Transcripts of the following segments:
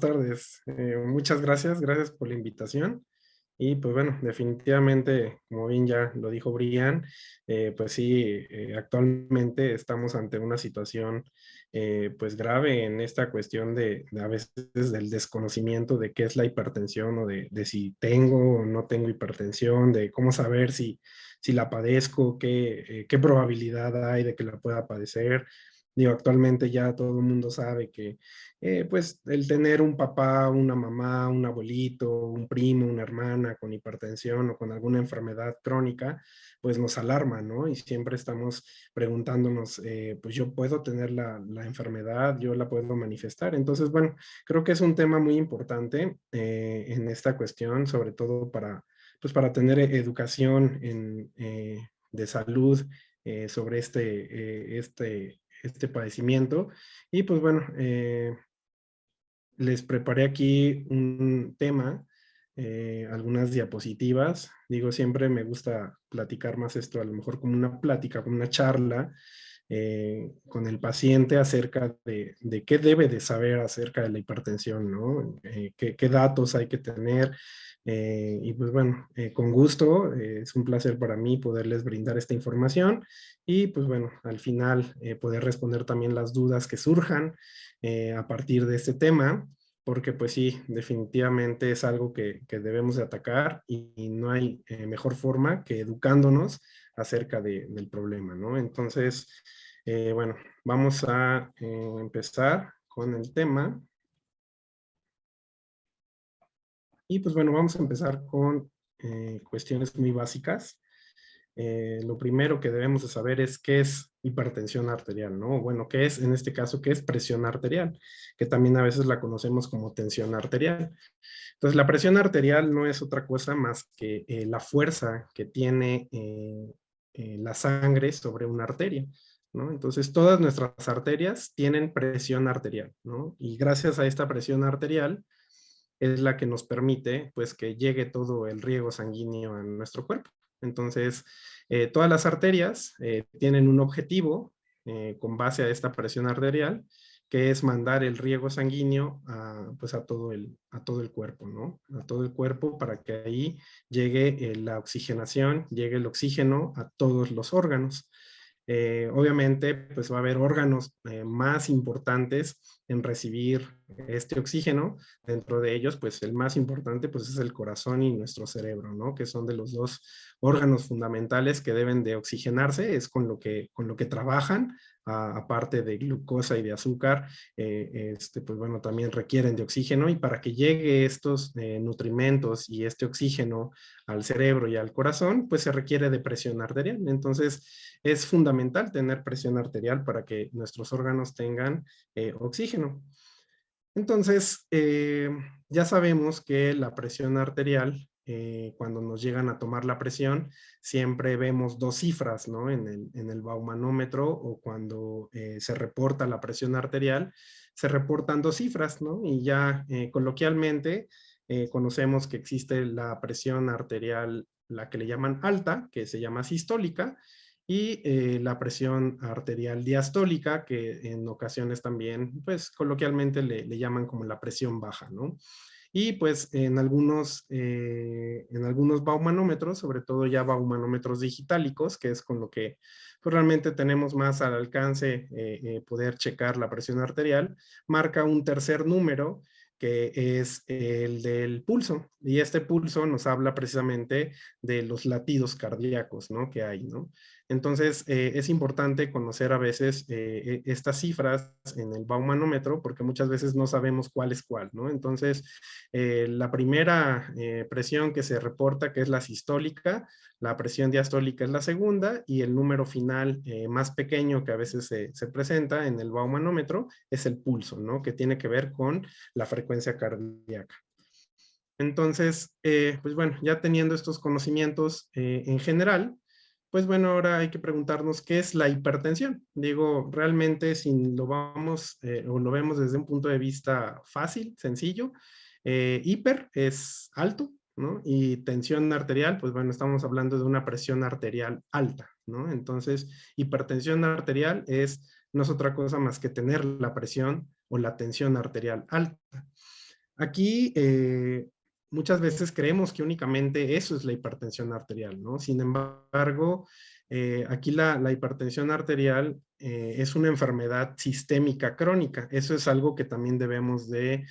tardes. Muchas gracias, gracias por la invitación. Y pues bueno, definitivamente, como bien ya lo dijo Brian, pues sí, actualmente estamos ante una situación pues grave en esta cuestión de a veces del desconocimiento de qué es la hipertensión o de si tengo o no tengo hipertensión, de cómo saber si la padezco, qué probabilidad hay de que la pueda padecer. Digo, actualmente ya todo el mundo sabe que pues el tener un papá, una mamá, un abuelito, un primo, una hermana con hipertensión o con alguna enfermedad crónica, pues nos alarma, ¿no? Y siempre estamos preguntándonos, pues yo puedo tener la enfermedad, yo la puedo manifestar. Entonces, bueno, creo que es un tema muy importante en esta cuestión, sobre todo pues para tener educación de salud sobre este padecimiento. Y pues bueno, les preparé aquí un tema, algunas diapositivas. Digo, siempre me gusta platicar más esto, a lo mejor como una plática, como una charla con el paciente acerca de qué debe de saber acerca de la hipertensión, ¿no? Qué datos hay que tener. Y pues bueno, con gusto, es un placer para mí poderles brindar esta información y pues bueno, al final poder responder también las dudas que surjan a partir de este tema, porque pues sí, definitivamente es algo que debemos de atacar y no hay mejor forma que educándonos acerca del problema, ¿no? Entonces, bueno, vamos a empezar con el tema. Y pues bueno, vamos a empezar con cuestiones muy básicas. Lo primero que debemos de saber es qué es hipertensión arterial, ¿no? Bueno, qué es, en este caso, qué es presión arterial, que también a veces la conocemos como tensión arterial. Entonces, la presión arterial no es otra cosa más que la fuerza que tiene la sangre sobre una arteria, ¿no? Entonces, todas nuestras arterias tienen presión arterial, ¿no? Y gracias a esta presión arterial es la que nos permite, pues, que llegue todo el riego sanguíneo a nuestro cuerpo. Entonces, todas las arterias tienen un objetivo con base a esta presión arterial, que es mandar el riego sanguíneo pues a todo el cuerpo, ¿no? A todo el cuerpo para que ahí llegue la oxigenación, llegue el oxígeno a todos los órganos. Obviamente, pues va a haber órganos más importantes en recibir este oxígeno. Dentro de ellos, pues el más importante pues es el corazón y nuestro cerebro, ¿no? Que son de los dos órganos fundamentales que deben de oxigenarse, es con lo que trabajan, aparte de glucosa y de azúcar, pues bueno, también requieren de oxígeno y para que llegue estos nutrimentos y este oxígeno al cerebro y al corazón, pues se requiere de presión arterial. Entonces, es fundamental tener presión arterial para que nuestros órganos tengan oxígeno. Entonces, ya sabemos que la presión arterial, cuando nos llegan a tomar la presión, siempre vemos dos cifras, ¿no? En el baumanómetro o cuando se reporta la presión arterial, se reportan dos cifras, ¿no? Y ya coloquialmente conocemos que existe la presión arterial, la que le llaman alta, que se llama sistólica, y la presión arterial diastólica, que en ocasiones también, pues coloquialmente le llaman como la presión baja, ¿no? Y pues en algunos baumanómetros, sobre todo ya baumanómetros digitálicos, que es con lo que pues, realmente tenemos más al alcance poder checar la presión arterial, marca un tercer número que es el del pulso. Y este pulso nos habla precisamente de los latidos cardíacos, ¿no? Que hay, ¿no? Entonces, es importante conocer a veces estas cifras en el baumanómetro porque muchas veces no sabemos cuál es cuál, ¿no? Entonces, la primera presión que se reporta, que es la sistólica, la presión diastólica es la segunda y el número final más pequeño que a veces se presenta en el baumanómetro es el pulso, ¿no? Que tiene que ver con la frecuencia cardíaca. Entonces, pues bueno, ya teniendo estos conocimientos en general, pues bueno, ahora hay que preguntarnos qué es la hipertensión. Digo, realmente si lo vamos o lo vemos desde un punto de vista fácil, sencillo, hiper es alto, ¿no? Y tensión arterial, pues bueno, estamos hablando de una presión arterial alta, ¿no? Entonces, hipertensión arterial no es otra cosa más que tener la presión o la tensión arterial alta. Aquí muchas veces creemos que únicamente eso es la hipertensión arterial, ¿no? Sin embargo, aquí la hipertensión arterial es una enfermedad sistémica crónica. Eso es algo que también debemos de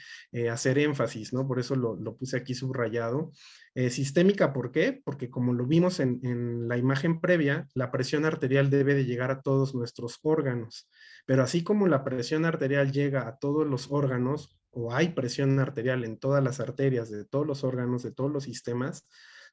hacer énfasis, ¿no? Por eso lo puse aquí subrayado. Sistémica, ¿por qué? Porque como lo vimos en la imagen previa, la presión arterial debe de llegar a todos nuestros órganos. Pero así como la presión arterial llega a todos los órganos, o hay presión arterial en todas las arterias de todos los órganos, de todos los sistemas,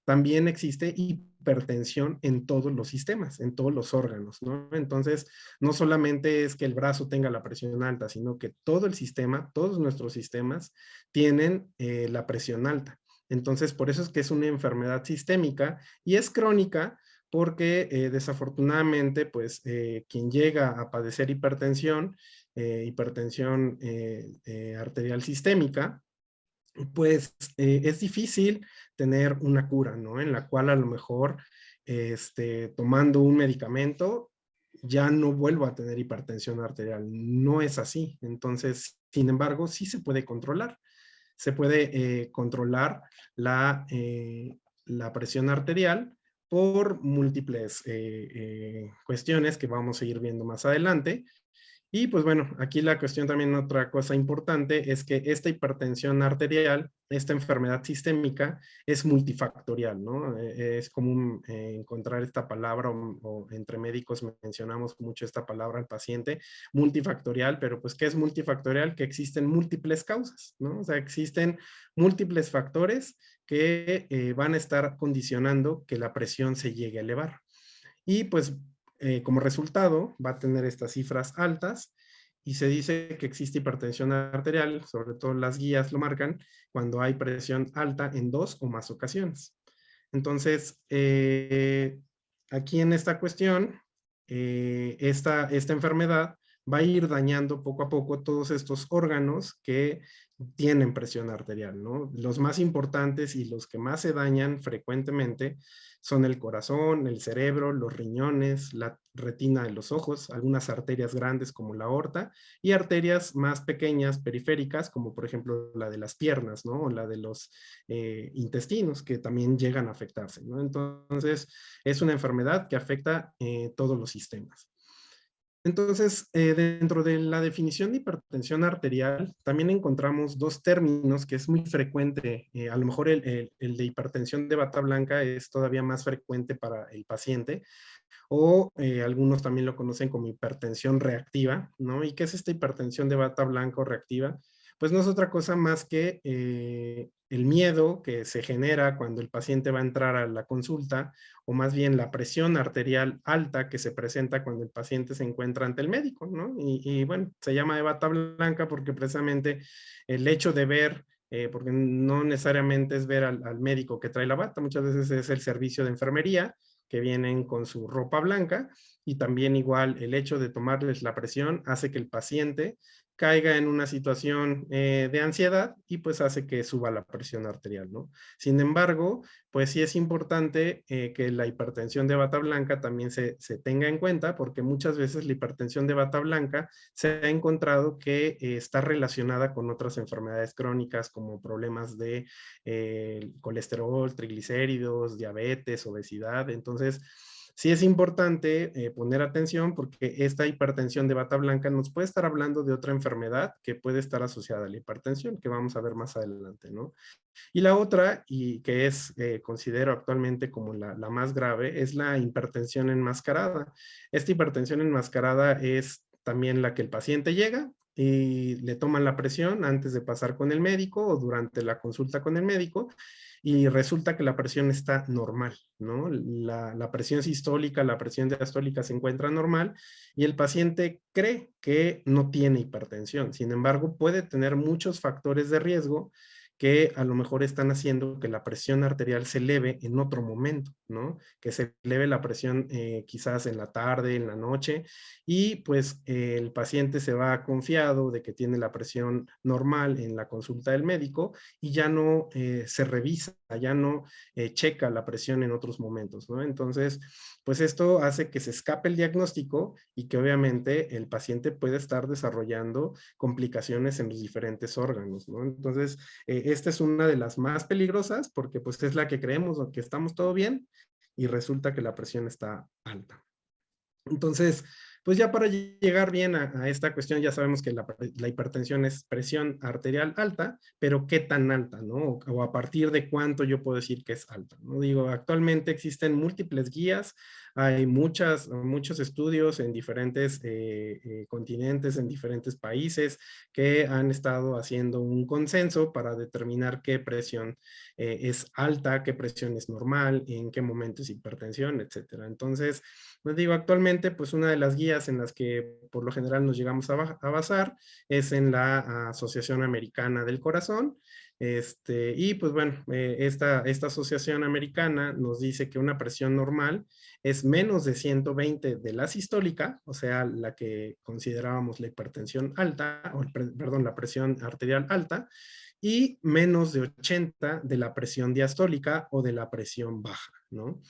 también existe hipertensión en todos los sistemas, en todos los órganos, ¿no? Entonces, no solamente es que el brazo tenga la presión alta, sino que todo el sistema, todos nuestros sistemas tienen la presión alta. Entonces, por eso es que es una enfermedad sistémica y es crónica porque desafortunadamente, pues, quien llega a padecer hipertensión, arterial sistémica, pues es difícil tener una cura, ¿no? En la cual a lo mejor, tomando un medicamento, ya no vuelvo a tener hipertensión arterial. No es así. Entonces, sin embargo, sí se puede controlar. Se puede controlar la presión arterial por múltiples cuestiones que vamos a ir viendo más adelante. Y pues bueno, aquí la cuestión también, otra cosa importante es que esta hipertensión arterial, esta enfermedad sistémica, es multifactorial, ¿no? Es común encontrar esta palabra o entre médicos mencionamos mucho esta palabra al paciente, multifactorial, pero pues ¿qué es multifactorial? Que existen múltiples causas, ¿no? O sea, existen múltiples factores que van a estar condicionando que la presión se llegue a elevar. Y pues como resultado va a tener estas cifras altas y se dice que existe hipertensión arterial, sobre todo las guías lo marcan, cuando hay presión alta en 2 o más ocasiones. Entonces, aquí en esta cuestión, esta enfermedad va a ir dañando poco a poco todos estos órganos que tienen presión arterial, ¿no? Los más importantes y los que más se dañan frecuentemente son el corazón, el cerebro, los riñones, la retina de los ojos, algunas arterias grandes como la aorta y arterias más pequeñas, periféricas, como por ejemplo la de las piernas, ¿no? O la de los intestinos, que también llegan a afectarse, ¿no? Entonces, es una enfermedad que afecta todos los sistemas. Entonces, dentro de la definición de hipertensión arterial, también encontramos 2 términos que es muy frecuente. A lo mejor el de hipertensión de bata blanca es todavía más frecuente para el paciente, o algunos también lo conocen como hipertensión reactiva, ¿no? ¿Y qué es esta hipertensión de bata blanca o reactiva? Pues no es otra cosa más que el miedo que se genera cuando el paciente va a entrar a la consulta, o más bien la presión arterial alta que se presenta cuando el paciente se encuentra ante el médico, ¿no? Y bueno, se llama de bata blanca porque precisamente el hecho de ver porque no necesariamente es ver al médico que trae la bata, muchas veces es el servicio de enfermería que vienen con su ropa blanca, y también igual el hecho de tomarles la presión hace que el paciente caiga en una situación de ansiedad y pues hace que suba la presión arterial, ¿no? Sin embargo, pues sí es importante que la hipertensión de bata blanca también se tenga en cuenta, porque muchas veces la hipertensión de bata blanca se ha encontrado que está relacionada con otras enfermedades crónicas como problemas de colesterol, triglicéridos, diabetes, obesidad. Entonces, sí es importante poner atención porque esta hipertensión de bata blanca nos puede estar hablando de otra enfermedad que puede estar asociada a la hipertensión, que vamos a ver más adelante, ¿no? Y la otra, y que es, considero actualmente como la más grave, es la hipertensión enmascarada. Esta hipertensión enmascarada es también la que el paciente llega y le toman la presión antes de pasar con el médico o durante la consulta con el médico, y resulta que la presión está normal, ¿no? La presión sistólica, la presión diastólica se encuentra normal y el paciente cree que no tiene hipertensión. Sin embargo, puede tener muchos factores de riesgo que a lo mejor están haciendo que la presión arterial se eleve en otro momento, ¿no? Que se eleve la presión quizás en la tarde, en la noche, y pues el paciente se va confiado de que tiene la presión normal en la consulta del médico y ya no se revisa, ya no checa la presión en otros momentos, ¿no? Entonces, pues esto hace que se escape el diagnóstico y que obviamente el paciente puede estar desarrollando complicaciones en los diferentes órganos, ¿no? Entonces, esta es una de las más peligrosas porque pues es la que creemos que estamos todo bien y resulta que la presión está alta. Entonces, pues ya para llegar bien a esta cuestión, ya sabemos que la hipertensión es presión arterial alta, pero ¿qué tan alta, no? O a partir de cuánto yo puedo decir que es alta, ¿no? Digo, actualmente existen múltiples guías, hay muchos estudios en diferentes continentes, en diferentes países, que han estado haciendo un consenso para determinar qué presión es alta, qué presión es normal, en qué momento es hipertensión, etcétera. Entonces, les digo, actualmente, pues una de las guías en las que por lo general nos llegamos a basar es en la Asociación Americana del Corazón. Y pues bueno, esta asociación americana nos dice que una presión normal es menos de 120 de la sistólica, o sea, la que considerábamos la hipertensión alta, perdón, la presión arterial alta, y menos de 80 de la presión diastólica o de la presión baja, ¿no?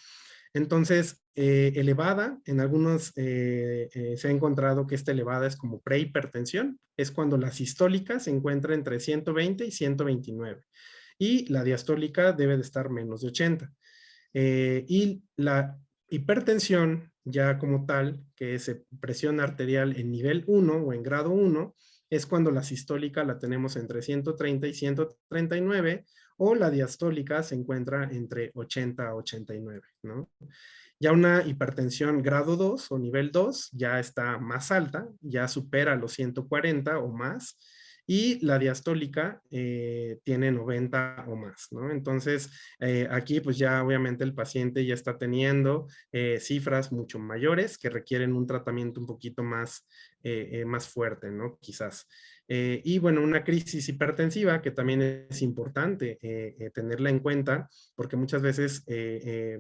Entonces, elevada, en algunos se ha encontrado que esta elevada es como prehipertensión, es cuando la sistólica se encuentra entre 120 y 129 y la diastólica debe de estar menos de 80. Y la hipertensión ya como tal, que es presión arterial en nivel 1 o en grado 1, es cuando la sistólica la tenemos entre 130 y 139 o la diastólica se encuentra entre 80 a 89, ¿no? Ya una hipertensión grado 2 o nivel 2 ya está más alta, ya supera los 140 o más, y la diastólica tiene 90 o más, ¿no? Entonces, aquí pues ya obviamente el paciente ya está teniendo cifras mucho mayores que requieren un tratamiento un poquito más fuerte, ¿no? Quizás. Y bueno, una crisis hipertensiva que también es importante tenerla en cuenta porque muchas veces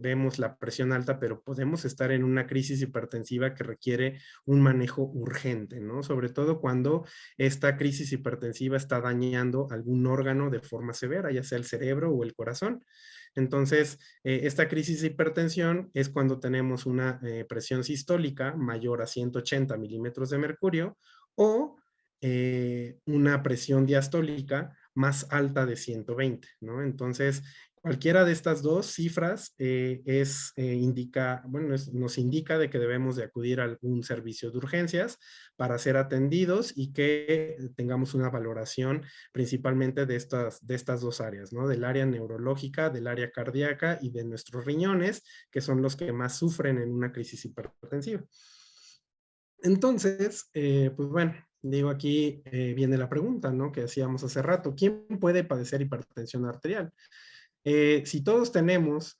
vemos la presión alta, pero podemos estar en una crisis hipertensiva que requiere un manejo urgente, ¿no? Sobre todo cuando esta crisis hipertensiva está dañando algún órgano de forma severa, ya sea el cerebro o el corazón. Entonces, esta crisis de hipertensión es cuando tenemos una presión sistólica mayor a 180 milímetros de mercurio o una presión diastólica más alta de 120, ¿no? Entonces, cualquiera de estas dos cifras nos indica de que debemos de acudir a algún servicio de urgencias para ser atendidos y que tengamos una valoración principalmente de estas dos áreas, ¿no? Del área neurológica, del área cardíaca y de nuestros riñones, que son los que más sufren en una crisis hipertensiva. Entonces, pues bueno, digo aquí viene la pregunta, ¿no? Que hacíamos hace rato, ¿quién puede padecer hipertensión arterial? Si todos tenemos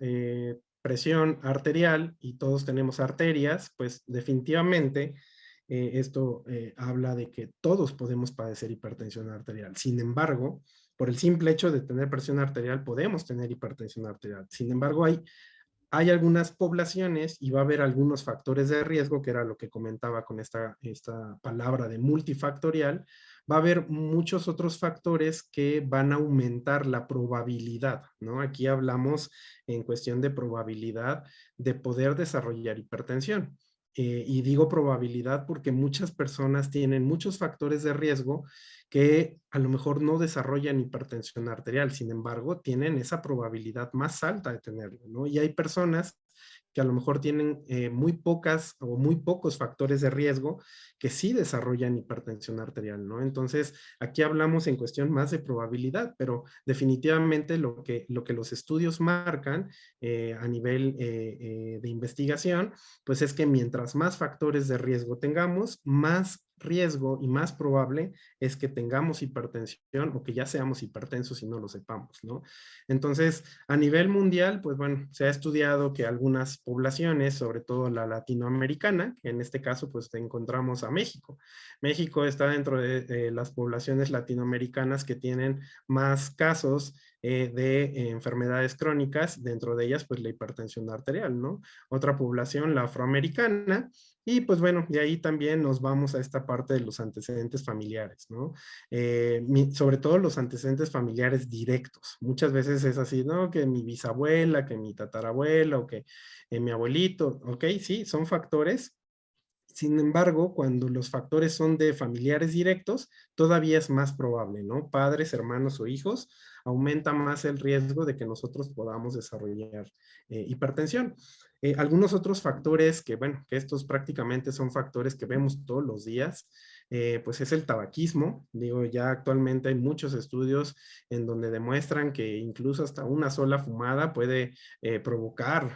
presión arterial y todos tenemos arterias, pues definitivamente esto habla de que todos podemos padecer hipertensión arterial. Sin embargo, por el simple hecho de tener presión arterial, podemos tener hipertensión arterial. Sin embargo, hay algunas poblaciones y va a haber algunos factores de riesgo, que era lo que comentaba con esta palabra de multifactorial, va a haber muchos otros factores que van a aumentar la probabilidad, ¿no? Aquí hablamos en cuestión de probabilidad de poder desarrollar hipertensión. Y digo probabilidad porque muchas personas tienen muchos factores de riesgo que a lo mejor no desarrollan hipertensión arterial, sin embargo, tienen esa probabilidad más alta de tenerlo, ¿no? Y hay personas que a lo mejor tienen muy pocas o muy pocos factores de riesgo que sí desarrollan hipertensión arterial, ¿no? Entonces, aquí hablamos en cuestión más de probabilidad, pero definitivamente lo que los estudios marcan a nivel de investigación, pues es que mientras más factores de riesgo tengamos, más riesgo y más probable es que tengamos hipertensión o que ya seamos hipertensos y no lo sepamos, ¿no? Entonces, a nivel mundial, pues bueno, se ha estudiado que algunas poblaciones, sobre todo la latinoamericana, que en este caso pues encontramos a México. México está dentro de las poblaciones latinoamericanas que tienen más casos de enfermedades crónicas, dentro de ellas pues la hipertensión arterial, ¿no? Otra población, la afroamericana, y pues bueno, de ahí también nos vamos a esta parte de los antecedentes familiares, ¿no? Sobre todo los antecedentes familiares directos. Muchas veces es así, ¿no? Que mi bisabuela, que mi tatarabuela o que mi abuelito, ¿ok? Sí, son factores. Sin embargo, cuando los factores son de familiares directos, todavía es más probable, ¿no? Padres, hermanos o hijos, aumenta más el riesgo de que nosotros podamos desarrollar hipertensión. Algunos otros factores que, bueno, que estos prácticamente son factores que vemos todos los días, pues es el tabaquismo. Digo, ya actualmente hay muchos estudios en donde demuestran que incluso hasta una sola fumada puede provocar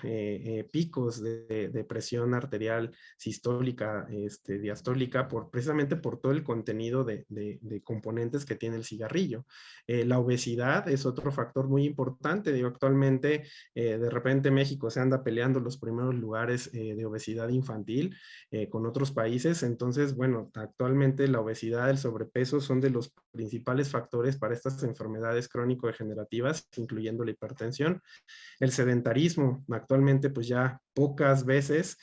picos de presión arterial sistólica, diastólica, precisamente por todo el contenido de componentes que tiene el cigarrillo. La obesidad es otro factor muy importante. Digo, actualmente, de repente México se anda peleando los primeros lugares de obesidad infantil con otros países. Entonces, bueno, actualmente la obesidad, el sobrepeso son de los principales factores para estas enfermedades crónico-degenerativas, incluyendo la hipertensión. El sedentarismo, actualmente pues ya pocas veces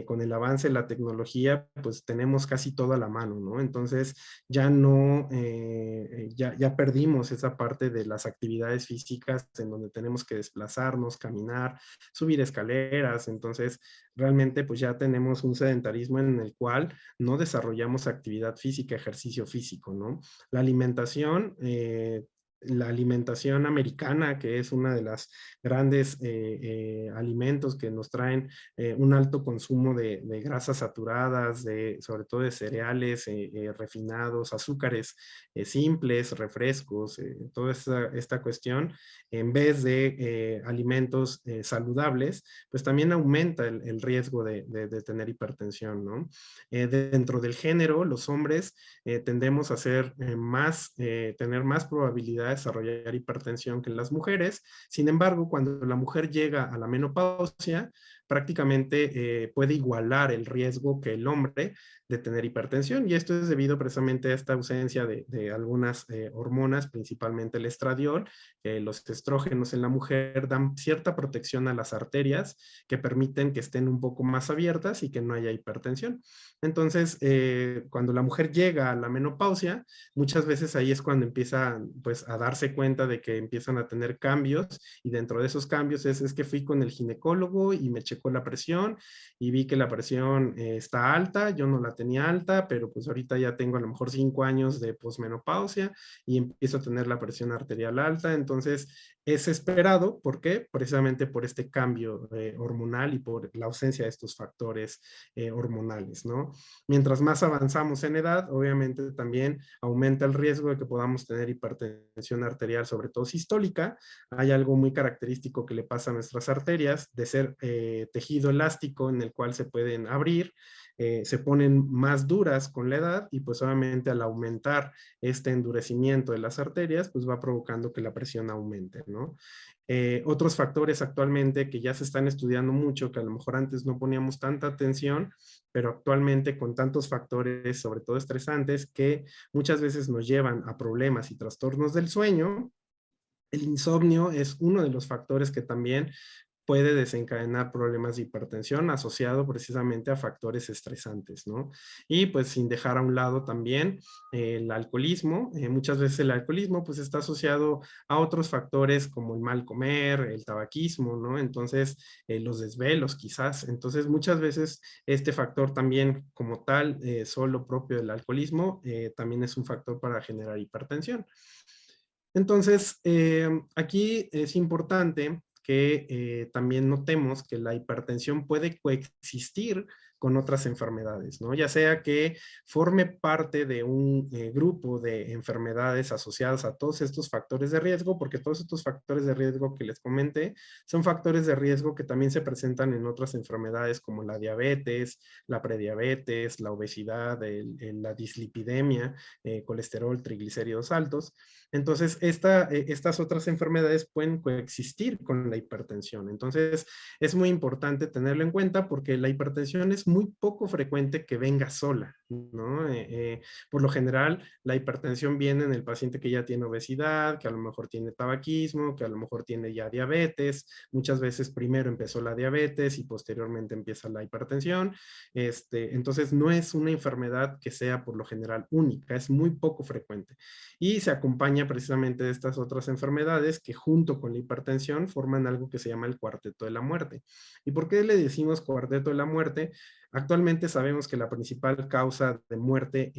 con el avance de la tecnología pues tenemos casi todo a la mano, ¿no? Entonces ya no, ya perdimos esa parte de las actividades físicas en donde tenemos que desplazarnos, caminar, subir escaleras, entonces realmente pues ya tenemos un sedentarismo en el cual no desarrollamos actividad física, ejercicio físico, ¿no? La alimentación, la alimentación americana, que es una de las grandes alimentos que nos traen un alto consumo de grasas saturadas, sobre todo de cereales refinados, azúcares simples, refrescos, toda esta cuestión, en vez de alimentos saludables, pues también aumenta el riesgo de tener hipertensión, ¿no? Dentro del género, los hombres tendemos a tener más probabilidad de desarrollar hipertensión que las mujeres. Sin embargo, cuando la mujer llega a la menopausia, prácticamente puede igualar el riesgo que el hombre de tener hipertensión, y esto es debido precisamente a esta ausencia de algunas hormonas, principalmente el estradiol. Los estrógenos en la mujer dan cierta protección a las arterias que permiten que estén un poco más abiertas y que no haya hipertensión. Entonces, cuando la mujer llega a la menopausia, muchas veces ahí es cuando empieza pues a darse cuenta de que empiezan a tener cambios, y dentro de esos cambios es que fui con el ginecólogo y me checó la presión y vi que la presión está alta. Yo no la tenía alta, pero pues ahorita ya tengo a lo mejor 5 años de posmenopausia y empiezo a tener la presión arterial alta. Entonces es esperado. ¿Por qué? Precisamente por este cambio hormonal y por la ausencia de estos factores hormonales, ¿no? Mientras más avanzamos en edad, obviamente también aumenta el riesgo de que podamos tener hipertensión arterial, sobre todo sistólica. Hay algo muy característico que le pasa a nuestras arterias, de ser tejido elástico en el cual se pueden abrir, se ponen más duras con la edad, y pues obviamente al aumentar este endurecimiento de las arterias, pues va provocando que la presión aumente, ¿no? Otros factores actualmente que ya se están estudiando mucho, que a lo mejor antes no poníamos tanta atención, pero actualmente con tantos factores, sobre todo estresantes, que muchas veces nos llevan a problemas y trastornos del sueño. El insomnio es uno de los factores que también puede desencadenar problemas de hipertensión asociado precisamente a factores estresantes, ¿no? Y pues sin dejar a un lado también el alcoholismo. Muchas veces el alcoholismo pues está asociado a otros factores como el mal comer, el tabaquismo, ¿no? Entonces, los desvelos quizás. Entonces, muchas veces este factor también como tal, solo propio del alcoholismo, también es un factor para generar hipertensión. Entonces, aquí es importante que también notemos que la hipertensión puede coexistir con otras enfermedades, ¿no? Ya sea que forme parte de un grupo de enfermedades asociadas a todos estos factores de riesgo, porque todos estos factores de riesgo que les comenté son factores de riesgo que también se presentan en otras enfermedades como la diabetes, la prediabetes, la obesidad, la dislipidemia, colesterol, triglicéridos altos. Entonces, estas otras enfermedades pueden coexistir con la hipertensión. Entonces, es muy importante tenerlo en cuenta porque la hipertensión es muy poco frecuente que venga sola, ¿no? Por lo general, la hipertensión viene en el paciente que ya tiene obesidad, que a lo mejor tiene tabaquismo, que a lo mejor tiene ya diabetes. Muchas veces primero empezó la diabetes y posteriormente empieza la hipertensión. Entonces, no es una enfermedad que sea por lo general única, es muy poco frecuente. Y se acompaña precisamente de estas otras enfermedades que junto con la hipertensión forman algo que se llama el cuarteto de la muerte. ¿Y por qué le decimos cuarteto de la muerte? Actualmente sabemos que la principal causa de muerte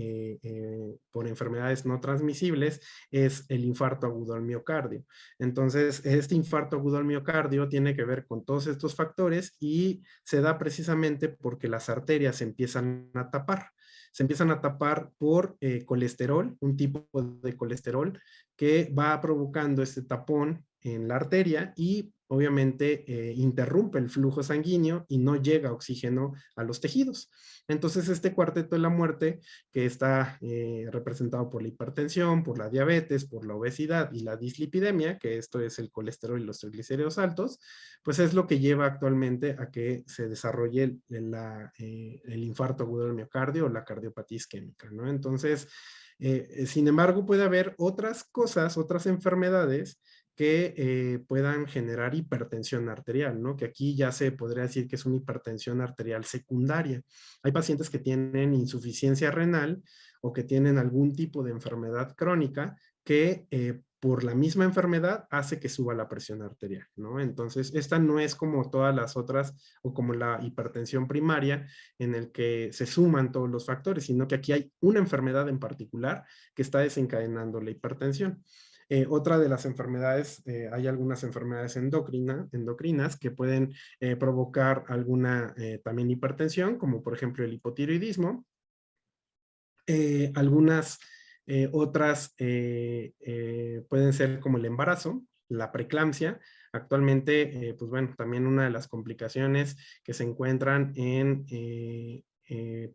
por enfermedades no transmisibles es el infarto agudo al miocardio. Entonces, este infarto agudo al miocardio tiene que ver con todos estos factores y se da precisamente porque las arterias se empiezan a tapar. Se empiezan a tapar por colesterol, un tipo de colesterol que va provocando este tapón en la arteria y obviamente interrumpe el flujo sanguíneo y no llega oxígeno a los tejidos. Entonces este cuarteto de la muerte que está representado por la hipertensión, por la diabetes, por la obesidad y la dislipidemia, que esto es el colesterol y los triglicéridos altos, pues es lo que lleva actualmente a que se desarrolle el infarto agudo del miocardio o la cardiopatía isquémica, ¿no? Entonces, sin embargo, puede haber otras cosas, otras enfermedades que puedan generar hipertensión arterial, ¿no? Que aquí ya se podría decir que es una hipertensión arterial secundaria. Hay pacientes que tienen insuficiencia renal o que tienen algún tipo de enfermedad crónica que por la misma enfermedad hace que suba la presión arterial, ¿no? Entonces, esta no es como todas las otras o como la hipertensión primaria en el que se suman todos los factores, sino que aquí hay una enfermedad en particular que está desencadenando la hipertensión. Otra de las enfermedades, hay algunas enfermedades endocrinas que pueden provocar alguna también hipertensión, como por ejemplo el hipotiroidismo. Algunas otras pueden ser como el embarazo, la preeclampsia. Actualmente, pues bueno, también una de las complicaciones que se encuentran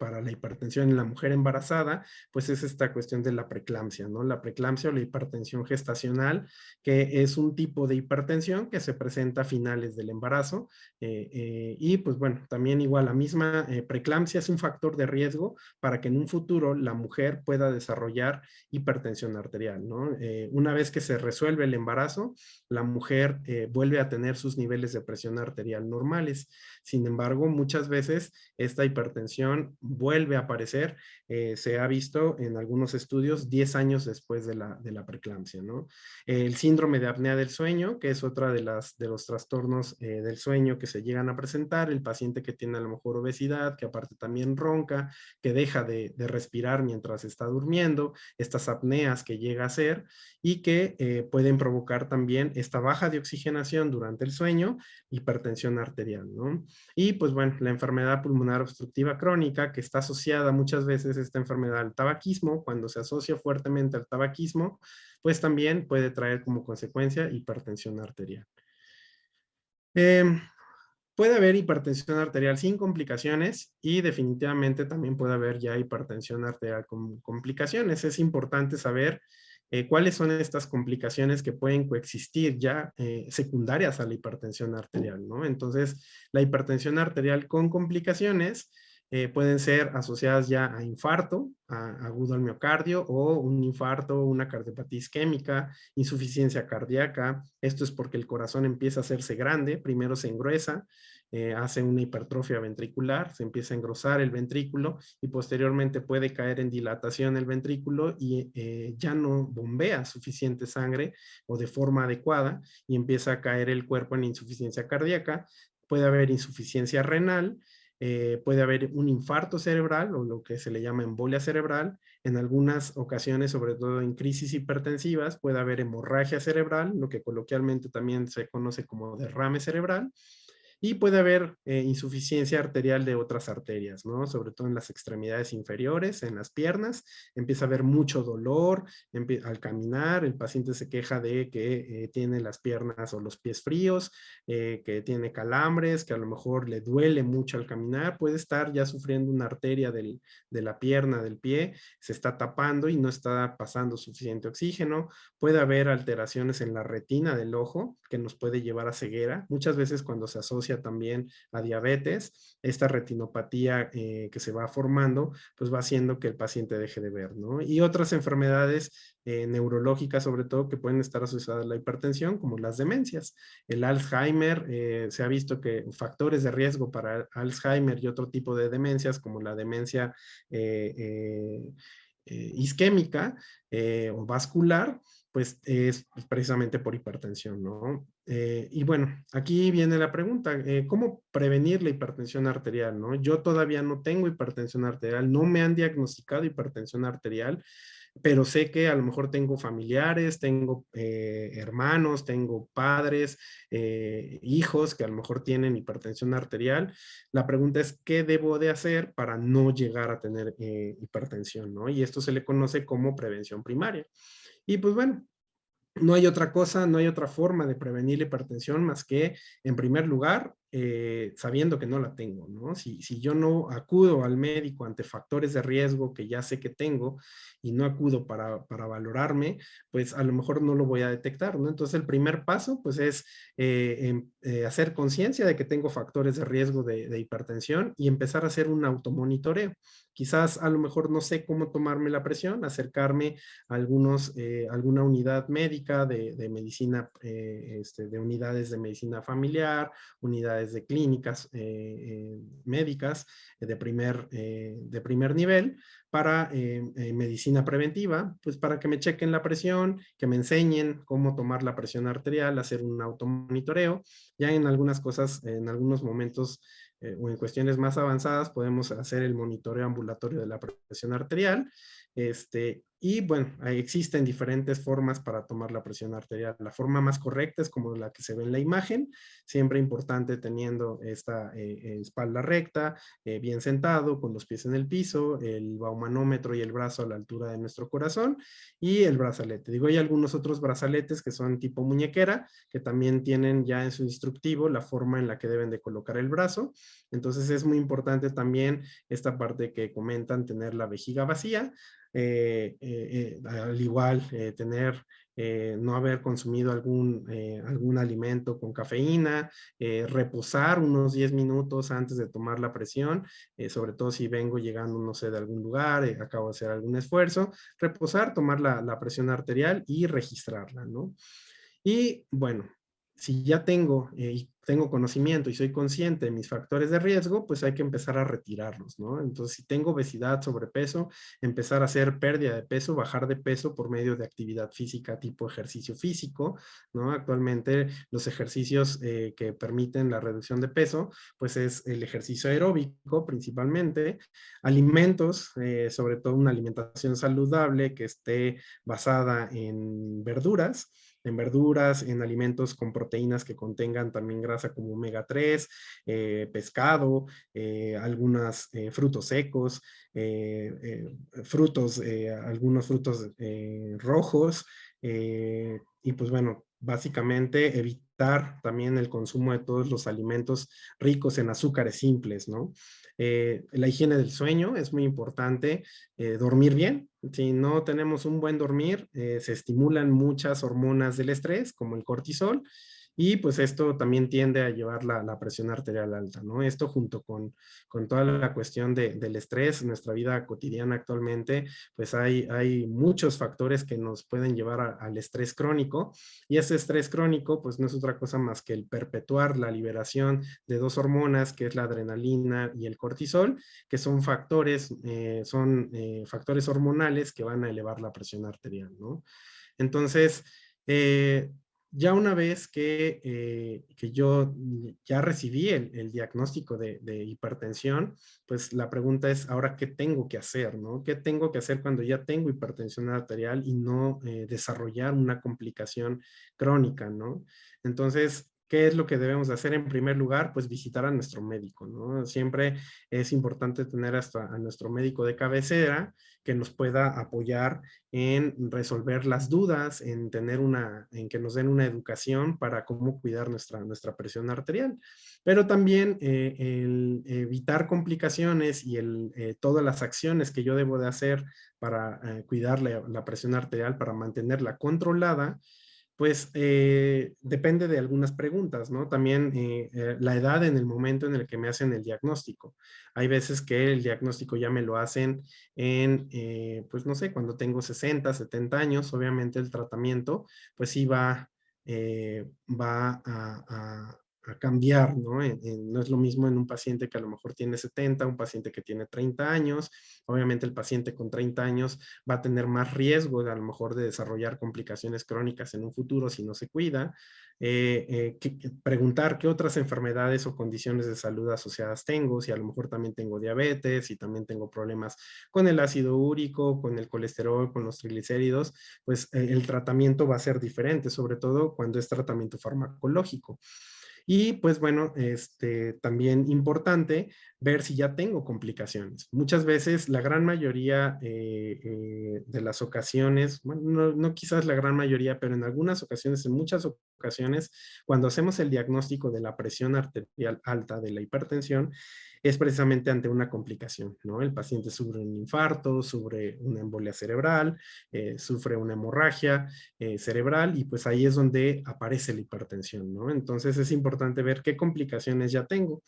para la hipertensión en la mujer embarazada, pues es esta cuestión de la preeclampsia, ¿no? La preeclampsia o la hipertensión gestacional, que es un tipo de hipertensión que se presenta a finales del embarazo. Y pues bueno, también igual la misma preeclampsia es un factor de riesgo para que en un futuro la mujer pueda desarrollar hipertensión arterial, ¿no? Una vez que se resuelve el embarazo, la mujer vuelve a tener sus niveles de presión arterial normales. Sin embargo, muchas veces esta hipertensión vuelve a aparecer, se ha visto en algunos estudios 10 años después de la preeclampsia, ¿no? El síndrome de apnea del sueño, que es otra de los trastornos del sueño que se llegan a presentar, el paciente que tiene a lo mejor obesidad, que aparte también ronca, que deja de respirar mientras está durmiendo, estas apneas que llega a hacer y que pueden provocar también esta baja de oxigenación durante el sueño, hipertensión arterial, ¿no? Y pues bueno, la enfermedad pulmonar obstructiva crónica, que está asociada muchas veces esta enfermedad al tabaquismo, cuando se asocia fuertemente al tabaquismo, pues también puede traer como consecuencia hipertensión arterial. Eh, Puede haber hipertensión arterial sin complicaciones y definitivamente también puede haber ya hipertensión arterial con complicaciones. Es importante saber cuáles son estas complicaciones que pueden coexistir ya secundarias a la hipertensión arterial, ¿no? Entonces, la hipertensión arterial con complicaciones pueden ser asociadas ya a infarto agudo al miocardio o un infarto, una cardiopatía isquémica, insuficiencia cardíaca. Esto es porque el corazón empieza a hacerse grande, primero se engruesa, hace una hipertrofia ventricular, se empieza a engrosar el ventrículo y posteriormente puede caer en dilatación el ventrículo y ya no bombea suficiente sangre o de forma adecuada y empieza a caer el cuerpo en insuficiencia cardíaca. Puede haber insuficiencia renal, puede haber un infarto cerebral o lo que se le llama embolia cerebral. En algunas ocasiones, sobre todo en crisis hipertensivas, puede haber hemorragia cerebral, lo que coloquialmente también se conoce como derrame cerebral. y puede haber insuficiencia arterial de otras arterias, ¿no? Sobre todo en las extremidades inferiores, en las piernas, empieza a haber mucho dolor al caminar, el paciente se queja de que tiene las piernas o los pies fríos, que tiene calambres, que a lo mejor le duele mucho al caminar, puede estar ya sufriendo una arteria de la pierna, del pie, se está tapando y no está pasando suficiente oxígeno, puede haber alteraciones en la retina del ojo que nos puede llevar a ceguera, muchas veces cuando se asocia también a diabetes, esta retinopatía que se va formando, pues va haciendo que el paciente deje de ver, ¿no? Y otras enfermedades neurológicas, sobre todo, que pueden estar asociadas a la hipertensión, como las demencias. El Alzheimer, se ha visto que factores de riesgo para Alzheimer y otro tipo de demencias, como la demencia isquémica o vascular, pues es precisamente por hipertensión, ¿no? Y bueno, aquí viene la pregunta, ¿cómo prevenir la hipertensión arterial, no? Yo todavía no tengo hipertensión arterial, no me han diagnosticado hipertensión arterial, pero sé que a lo mejor tengo familiares, tengo hermanos, tengo padres, hijos que a lo mejor tienen hipertensión arterial. La pregunta es, ¿qué debo de hacer para no llegar a tener hipertensión, ¿no? Y esto se le conoce como prevención primaria. Y pues bueno, no hay otra cosa, no hay otra forma de prevenir la hipertensión más que, en primer lugar, sabiendo que no la tengo, ¿no? Si yo no acudo al médico ante factores de riesgo que ya sé que tengo y no acudo para valorarme, pues a lo mejor no lo voy a detectar, ¿no? Entonces el primer paso, pues es hacer conciencia de que tengo factores de riesgo de hipertensión y empezar a hacer un automonitoreo. Quizás a lo mejor no sé cómo tomarme la presión, acercarme a alguna unidad médica de medicina, de unidades de medicina familiar, unidades de clínicas médicas de primer nivel para medicina preventiva, pues para que me chequen la presión, que me enseñen cómo tomar la presión arterial, hacer un automonitoreo. Ya en algunas cosas, en algunos momentos o en cuestiones más avanzadas, podemos hacer el monitoreo ambulatorio de la presión arterial. Y bueno, existen diferentes formas para tomar la presión arterial. La forma más correcta es como la que se ve en la imagen, siempre importante teniendo esta espalda recta, bien sentado, con los pies en el piso, el baumanómetro y el brazo a la altura de nuestro corazón y el brazalete. Digo, hay algunos otros brazaletes que son tipo muñequera, que también tienen ya en su instructivo la forma en la que deben de colocar el brazo. Entonces es muy importante también esta parte que comentan, tener la vejiga vacía, al igual no haber consumido algún alimento con cafeína, reposar unos 10 minutos antes de tomar la presión, sobre todo si vengo llegando, no sé, de algún lugar, acabo de hacer algún esfuerzo, reposar, tomar la presión arterial y registrarla, ¿no? Y bueno, si ya tengo conocimiento y soy consciente de mis factores de riesgo, pues hay que empezar a retirarlos, ¿no? Entonces, si tengo obesidad, sobrepeso, empezar a hacer pérdida de peso, bajar de peso por medio de actividad física tipo ejercicio físico, ¿no? Actualmente los ejercicios que permiten la reducción de peso, pues es el ejercicio aeróbico principalmente, alimentos, sobre todo una alimentación saludable que esté basada en alimentos con proteínas que contengan también grasa como omega 3, pescado, algunos frutos secos, algunos frutos rojos, y pues bueno, básicamente evitar también el consumo de todos los alimentos ricos en azúcares simples, ¿no? La higiene del sueño es muy importante, dormir bien. Si no tenemos un buen dormir, se estimulan muchas hormonas del estrés, como el cortisol, y pues esto también tiende a llevar la presión arterial alta, ¿no? Esto junto con toda la cuestión del estrés en nuestra vida cotidiana actualmente, pues hay muchos factores que nos pueden llevar al estrés crónico, y ese estrés crónico pues no es otra cosa más que el perpetuar la liberación de dos hormonas, que es la adrenalina y el cortisol, que son factores hormonales que van a elevar la presión arterial, ¿no? Entonces, ya una vez que yo ya recibí el diagnóstico de hipertensión, pues la pregunta es, ahora, ¿qué tengo que hacer, no? ¿Qué tengo que hacer cuando ya tengo hipertensión arterial y no desarrollar una complicación crónica, no? Entonces, ¿qué es lo que debemos de hacer en primer lugar? Pues visitar a nuestro médico, ¿no? Siempre es importante tener hasta a nuestro médico de cabecera que nos pueda apoyar en resolver las dudas, en que nos den una educación para cómo cuidar nuestra presión arterial. Pero también el evitar complicaciones y todas las acciones que yo debo de hacer para cuidar la presión arterial, para mantenerla controlada, pues depende de algunas preguntas, ¿no? También la edad en el momento en el que me hacen el diagnóstico. Hay veces que el diagnóstico ya me lo hacen pues no sé, cuando tengo 60, 70 años, obviamente el tratamiento, pues sí va a cambiar, ¿no? No es lo mismo en un paciente que a lo mejor tiene 70, un paciente que tiene 30 años. Obviamente el paciente con 30 años va a tener más riesgo de a lo mejor de desarrollar complicaciones crónicas en un futuro si no se cuida. Preguntar qué otras enfermedades o condiciones de salud asociadas tengo, si a lo mejor también tengo diabetes, si también tengo problemas con el ácido úrico, con el colesterol, con los triglicéridos, pues el tratamiento va a ser diferente, sobre todo cuando es tratamiento farmacológico. Y pues bueno, también importante ver si ya tengo complicaciones. Muchas veces, la gran mayoría de las ocasiones, bueno, no quizás la gran mayoría, pero en algunas ocasiones, en muchas ocasiones, cuando hacemos el diagnóstico de la presión arterial alta, de la hipertensión, es precisamente ante una complicación, ¿no? El paciente sufre un infarto, sufre una embolia cerebral, sufre una hemorragia cerebral y pues ahí es donde aparece la hipertensión, ¿no? Entonces es importante ver qué complicaciones ya tengo.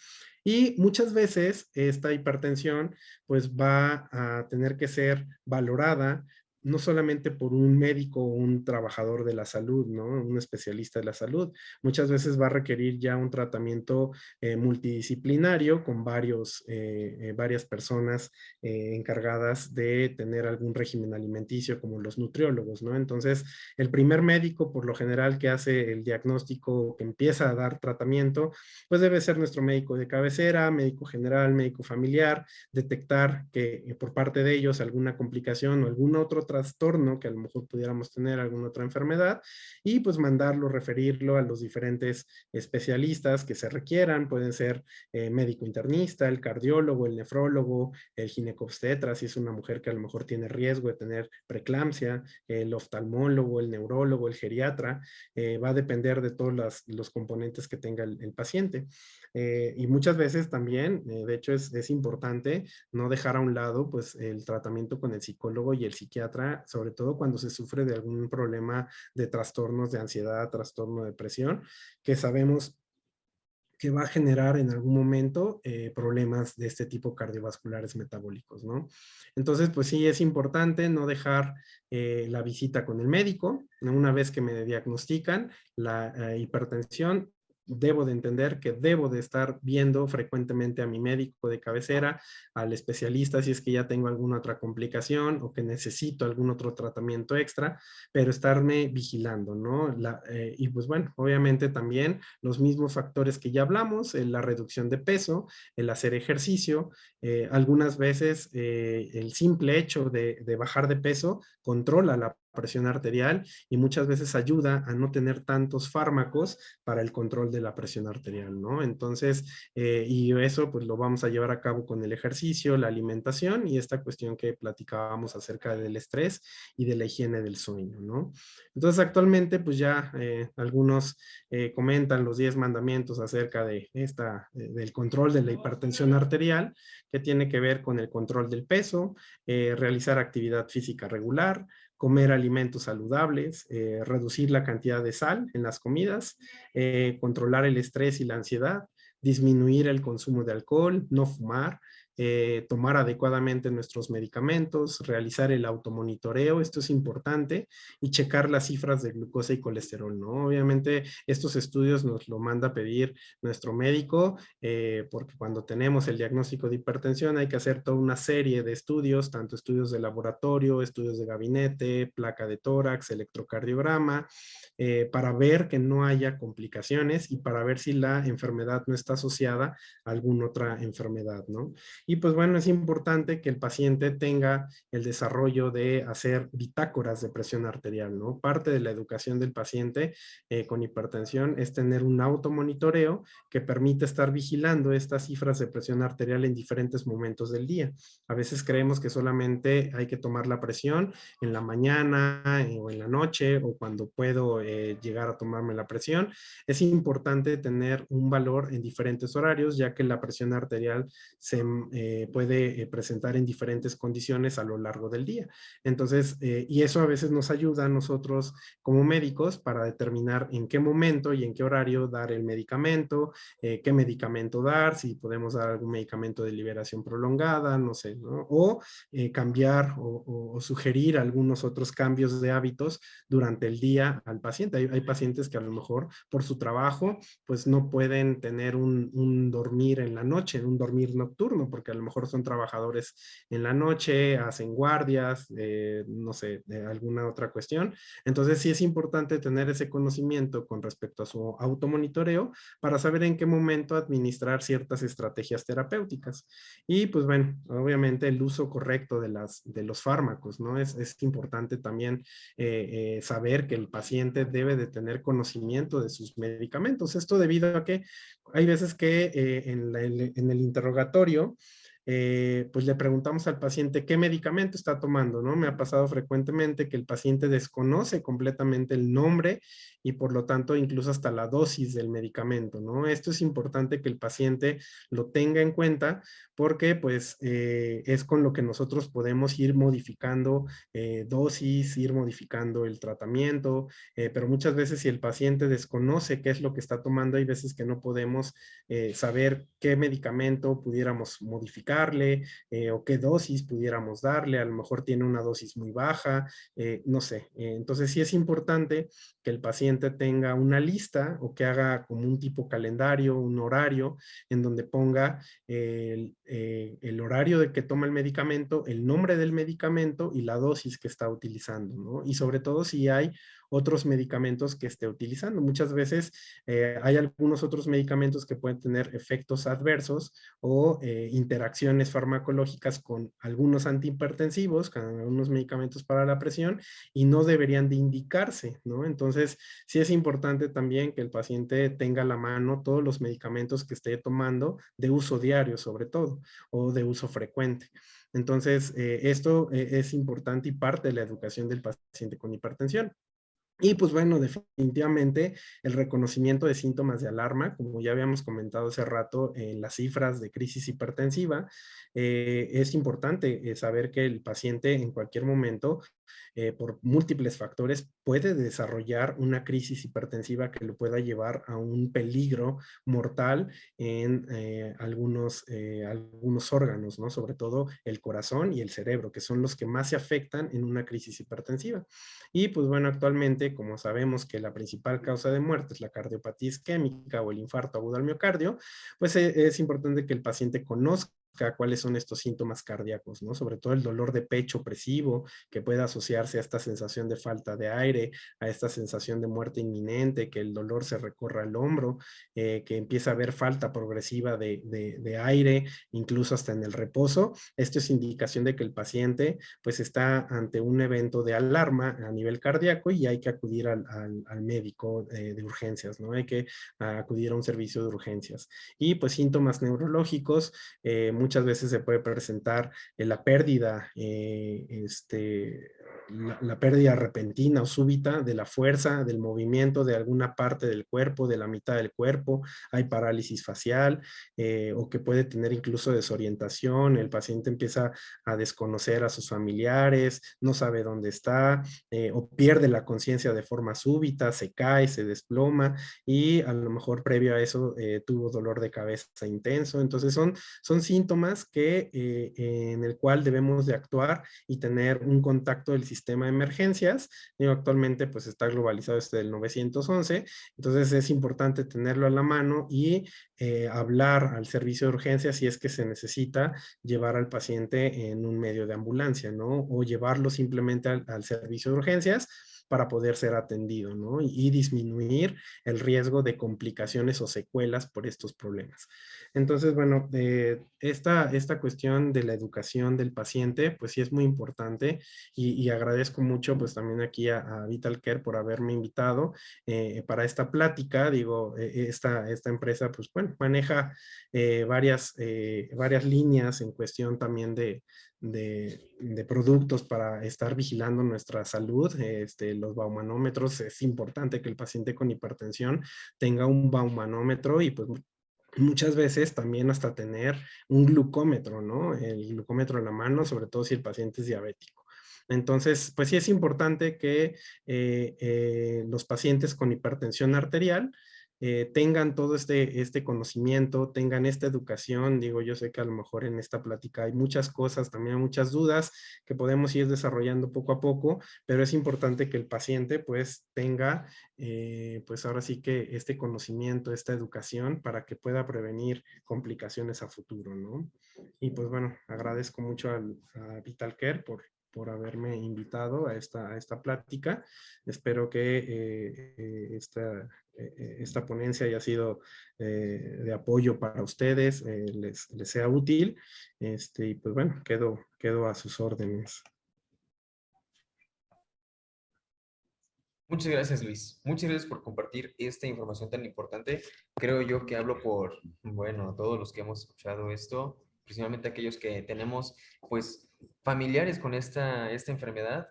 Y muchas veces esta hipertensión pues va a tener que ser valorada no solamente por un médico o un trabajador de la salud, ¿no? Un especialista de la salud. Muchas veces va a requerir ya un tratamiento multidisciplinario con varias personas encargadas de tener algún régimen alimenticio como los nutriólogos, ¿no? Entonces, el primer médico, por lo general, que hace el diagnóstico, que empieza a dar tratamiento, pues debe ser nuestro médico de cabecera, médico general, médico familiar, detectar que por parte de ellos alguna complicación o algún otro trastorno que a lo mejor pudiéramos tener, alguna otra enfermedad, y pues mandarlo, referirlo a los diferentes especialistas que se requieran. Pueden ser médico internista, el cardiólogo, el nefrólogo, el ginecobstetra, si es una mujer que a lo mejor tiene riesgo de tener preeclampsia, el oftalmólogo, el neurólogo, el geriatra. Va a depender de todos los componentes que tenga el paciente. Y muchas veces también, de hecho es importante no dejar a un lado pues el tratamiento con el psicólogo y el psiquiatra, sobre todo cuando se sufre de algún problema de trastornos de ansiedad, trastorno de depresión, que sabemos que va a generar en algún momento problemas de este tipo cardiovasculares metabólicos, ¿no? Entonces, pues sí, es importante no dejar la visita con el médico. Una vez que me diagnostican la hipertensión, debo de entender que debo de estar viendo frecuentemente a mi médico de cabecera, al especialista si es que ya tengo alguna otra complicación o que necesito algún otro tratamiento extra, pero estarme vigilando, ¿no? Y pues bueno, obviamente también los mismos factores que ya hablamos, la reducción de peso, el hacer ejercicio, algunas veces el simple hecho de bajar de peso controla la presión arterial y muchas veces ayuda a no tener tantos fármacos para el control de la presión arterial, ¿no? Entonces, y eso pues lo vamos a llevar a cabo con el ejercicio, la alimentación y esta cuestión que platicábamos acerca del estrés y de la higiene del sueño, ¿no? Entonces, actualmente pues ya algunos comentan los 10 mandamientos acerca del control de la hipertensión arterial, que tiene que ver con el control del peso, realizar actividad física regular, comer alimentos saludables, reducir la cantidad de sal en las comidas, controlar el estrés y la ansiedad, disminuir el consumo de alcohol, no fumar, tomar adecuadamente nuestros medicamentos, realizar el automonitoreo, esto es importante, y checar las cifras de glucosa y colesterol, ¿no? Obviamente estos estudios nos lo manda a pedir nuestro médico, porque cuando tenemos el diagnóstico de hipertensión hay que hacer toda una serie de estudios, tanto estudios de laboratorio, estudios de gabinete, placa de tórax, electrocardiograma, para ver que no haya complicaciones y para ver si la enfermedad no está asociada a alguna otra enfermedad, ¿no? Y pues bueno, es importante que el paciente tenga el desarrollo de hacer bitácoras de presión arterial, ¿no? Parte de la educación del paciente con hipertensión es tener un automonitoreo que permite estar vigilando estas cifras de presión arterial en diferentes momentos del día. A veces creemos que solamente hay que tomar la presión en la mañana o en la noche o cuando puedo llegar a tomarme la presión. Es importante tener un valor en diferentes horarios, ya que la presión arterial se puede presentar en diferentes condiciones a lo largo del día. Entonces, y eso a veces nos ayuda a nosotros como médicos para determinar en qué momento y en qué horario dar el medicamento, qué medicamento dar, si podemos dar algún medicamento de liberación prolongada, no sé, ¿no? O cambiar o sugerir algunos otros cambios de hábitos durante el día al paciente. Hay pacientes que a lo mejor por su trabajo pues no pueden tener un dormir en la noche, un dormir nocturno, porque a lo mejor son trabajadores en la noche, hacen guardias, no sé, alguna otra cuestión. Entonces sí es importante tener ese conocimiento con respecto a su automonitoreo para saber en qué momento administrar ciertas estrategias terapéuticas. Y pues bueno, obviamente el uso correcto de los fármacos, ¿no? Es importante también saber que el paciente debe de tener conocimiento de sus medicamentos. Esto debido a que hay veces que en el interrogatorio pues le preguntamos al paciente qué medicamento está tomando, ¿no? Me ha pasado frecuentemente que el paciente desconoce completamente el nombre y por lo tanto incluso hasta la dosis del medicamento, ¿no? Esto es importante que el paciente lo tenga en cuenta porque pues es con lo que nosotros podemos ir modificando dosis, ir modificando el tratamiento, pero muchas veces si el paciente desconoce qué es lo que está tomando, hay veces que no podemos saber qué medicamento pudiéramos modificarle o qué dosis pudiéramos darle, a lo mejor tiene una dosis muy baja, no sé. Entonces sí es importante que el paciente tenga una lista o que haga como un tipo calendario, un horario en donde ponga el horario de que toma el medicamento, el nombre del medicamento y la dosis que está utilizando, ¿no? Y sobre todo si hay otros medicamentos que esté utilizando. Muchas veces hay algunos otros medicamentos que pueden tener efectos adversos o interacciones farmacológicas con algunos antihipertensivos, con algunos medicamentos para la presión y no deberían de indicarse, ¿no? Entonces, sí es importante también que el paciente tenga a la mano todos los medicamentos que esté tomando de uso diario, sobre todo, o de uso frecuente. Entonces, esto es importante y parte de la educación del paciente con hipertensión. Y pues bueno, definitivamente el reconocimiento de síntomas de alarma, como ya habíamos comentado hace rato en las cifras de crisis hipertensiva, es importante saber que el paciente en cualquier momento, por múltiples factores, puede desarrollar una crisis hipertensiva que lo pueda llevar a un peligro mortal en algunos órganos, ¿no? Sobre todo el corazón y el cerebro, que son los que más se afectan en una crisis hipertensiva. Y pues bueno, actualmente, como sabemos que la principal causa de muerte es la cardiopatía isquémica o el infarto agudo al miocardio, pues es importante que el paciente conozca cuáles son estos síntomas cardíacos, ¿no? Sobre todo el dolor de pecho opresivo, que puede asociarse a esta sensación de falta de aire, a esta sensación de muerte inminente, que el dolor se recorra al hombro, que empieza a haber falta progresiva de aire, incluso hasta en el reposo. Esto es indicación de que el paciente pues está ante un evento de alarma a nivel cardíaco y hay que acudir al médico de urgencias, ¿no? Hay que acudir a un servicio de urgencias. Y pues síntomas neurológicos, muchas veces se puede presentar la pérdida, la pérdida repentina o súbita de la fuerza, del movimiento de alguna parte del cuerpo, de la mitad del cuerpo, hay parálisis facial o que puede tener incluso desorientación, el paciente empieza a desconocer a sus familiares, no sabe dónde está o pierde la conciencia de forma súbita, se cae, se desploma y a lo mejor previo a eso tuvo dolor de cabeza intenso. Entonces son síntomas que en el cual debemos de actuar y tener un contacto del sistema de emergencias. Actualmente pues está globalizado este del 911, entonces es importante tenerlo a la mano y hablar al servicio de urgencias si es que se necesita llevar al paciente en un medio de ambulancia, ¿no? O llevarlo simplemente al servicio de urgencias para poder ser atendido, ¿no? Y disminuir el riesgo de complicaciones o secuelas por estos problemas. Entonces, bueno, esta cuestión de la educación del paciente, pues sí es muy importante y agradezco mucho pues también aquí a Vital Care por haberme invitado para esta plática. Digo, esta empresa pues bueno, maneja varias líneas en cuestión también de productos para estar vigilando nuestra salud. Los baumanómetros, es importante que el paciente con hipertensión tenga un baumanómetro y pues muchas veces también hasta tener un glucómetro, ¿no? El glucómetro en la mano, sobre todo si el paciente es diabético. Entonces, pues sí es importante que los pacientes con hipertensión arterial tengan todo este conocimiento, tengan esta educación. Digo, yo sé que a lo mejor en esta plática hay muchas cosas, también hay muchas dudas que podemos ir desarrollando poco a poco, pero es importante que el paciente pues tenga pues ahora sí que este conocimiento, esta educación para que pueda prevenir complicaciones a futuro, ¿no? Y pues bueno, agradezco mucho a Vital Care por haberme invitado a esta plática. Espero que esta ponencia haya sido de apoyo para ustedes, les sea útil. Y pues bueno, quedo a sus órdenes. Muchas gracias, Luis. Muchas gracias por compartir esta información tan importante. Creo yo que hablo por, bueno, todos los que hemos escuchado esto, principalmente aquellos que tenemos, pues, familiares con esta enfermedad,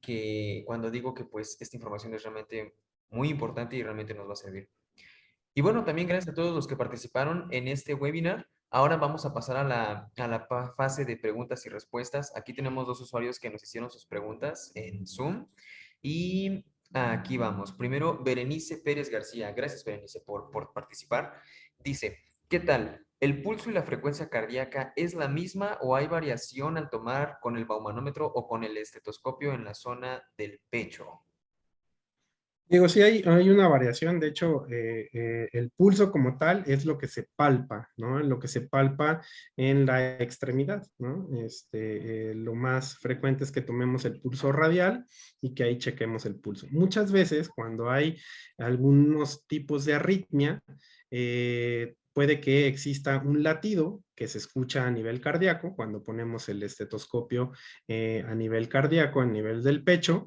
que cuando digo que, pues, esta información es realmente muy importante y realmente nos va a servir. Y bueno, también gracias a todos los que participaron en este webinar. Ahora vamos a pasar a la fase de preguntas y respuestas. Aquí tenemos dos usuarios que nos hicieron sus preguntas en Zoom. Y aquí vamos. Primero, Berenice Pérez García. Gracias, Berenice, por participar. Dice, ¿qué tal? ¿El pulso y la frecuencia cardíaca es la misma o hay variación al tomar con el baumanómetro o con el estetoscopio en la zona del pecho? Digo, sí hay una variación. De hecho, el pulso como tal es lo que se palpa, ¿no? Lo que se palpa en la extremidad, ¿no? Lo más frecuente es que tomemos el pulso radial y que ahí chequemos el pulso. Muchas veces cuando hay algunos tipos de arritmia, puede que exista un latido que se escucha a nivel cardíaco cuando ponemos el estetoscopio a nivel cardíaco, a nivel del pecho.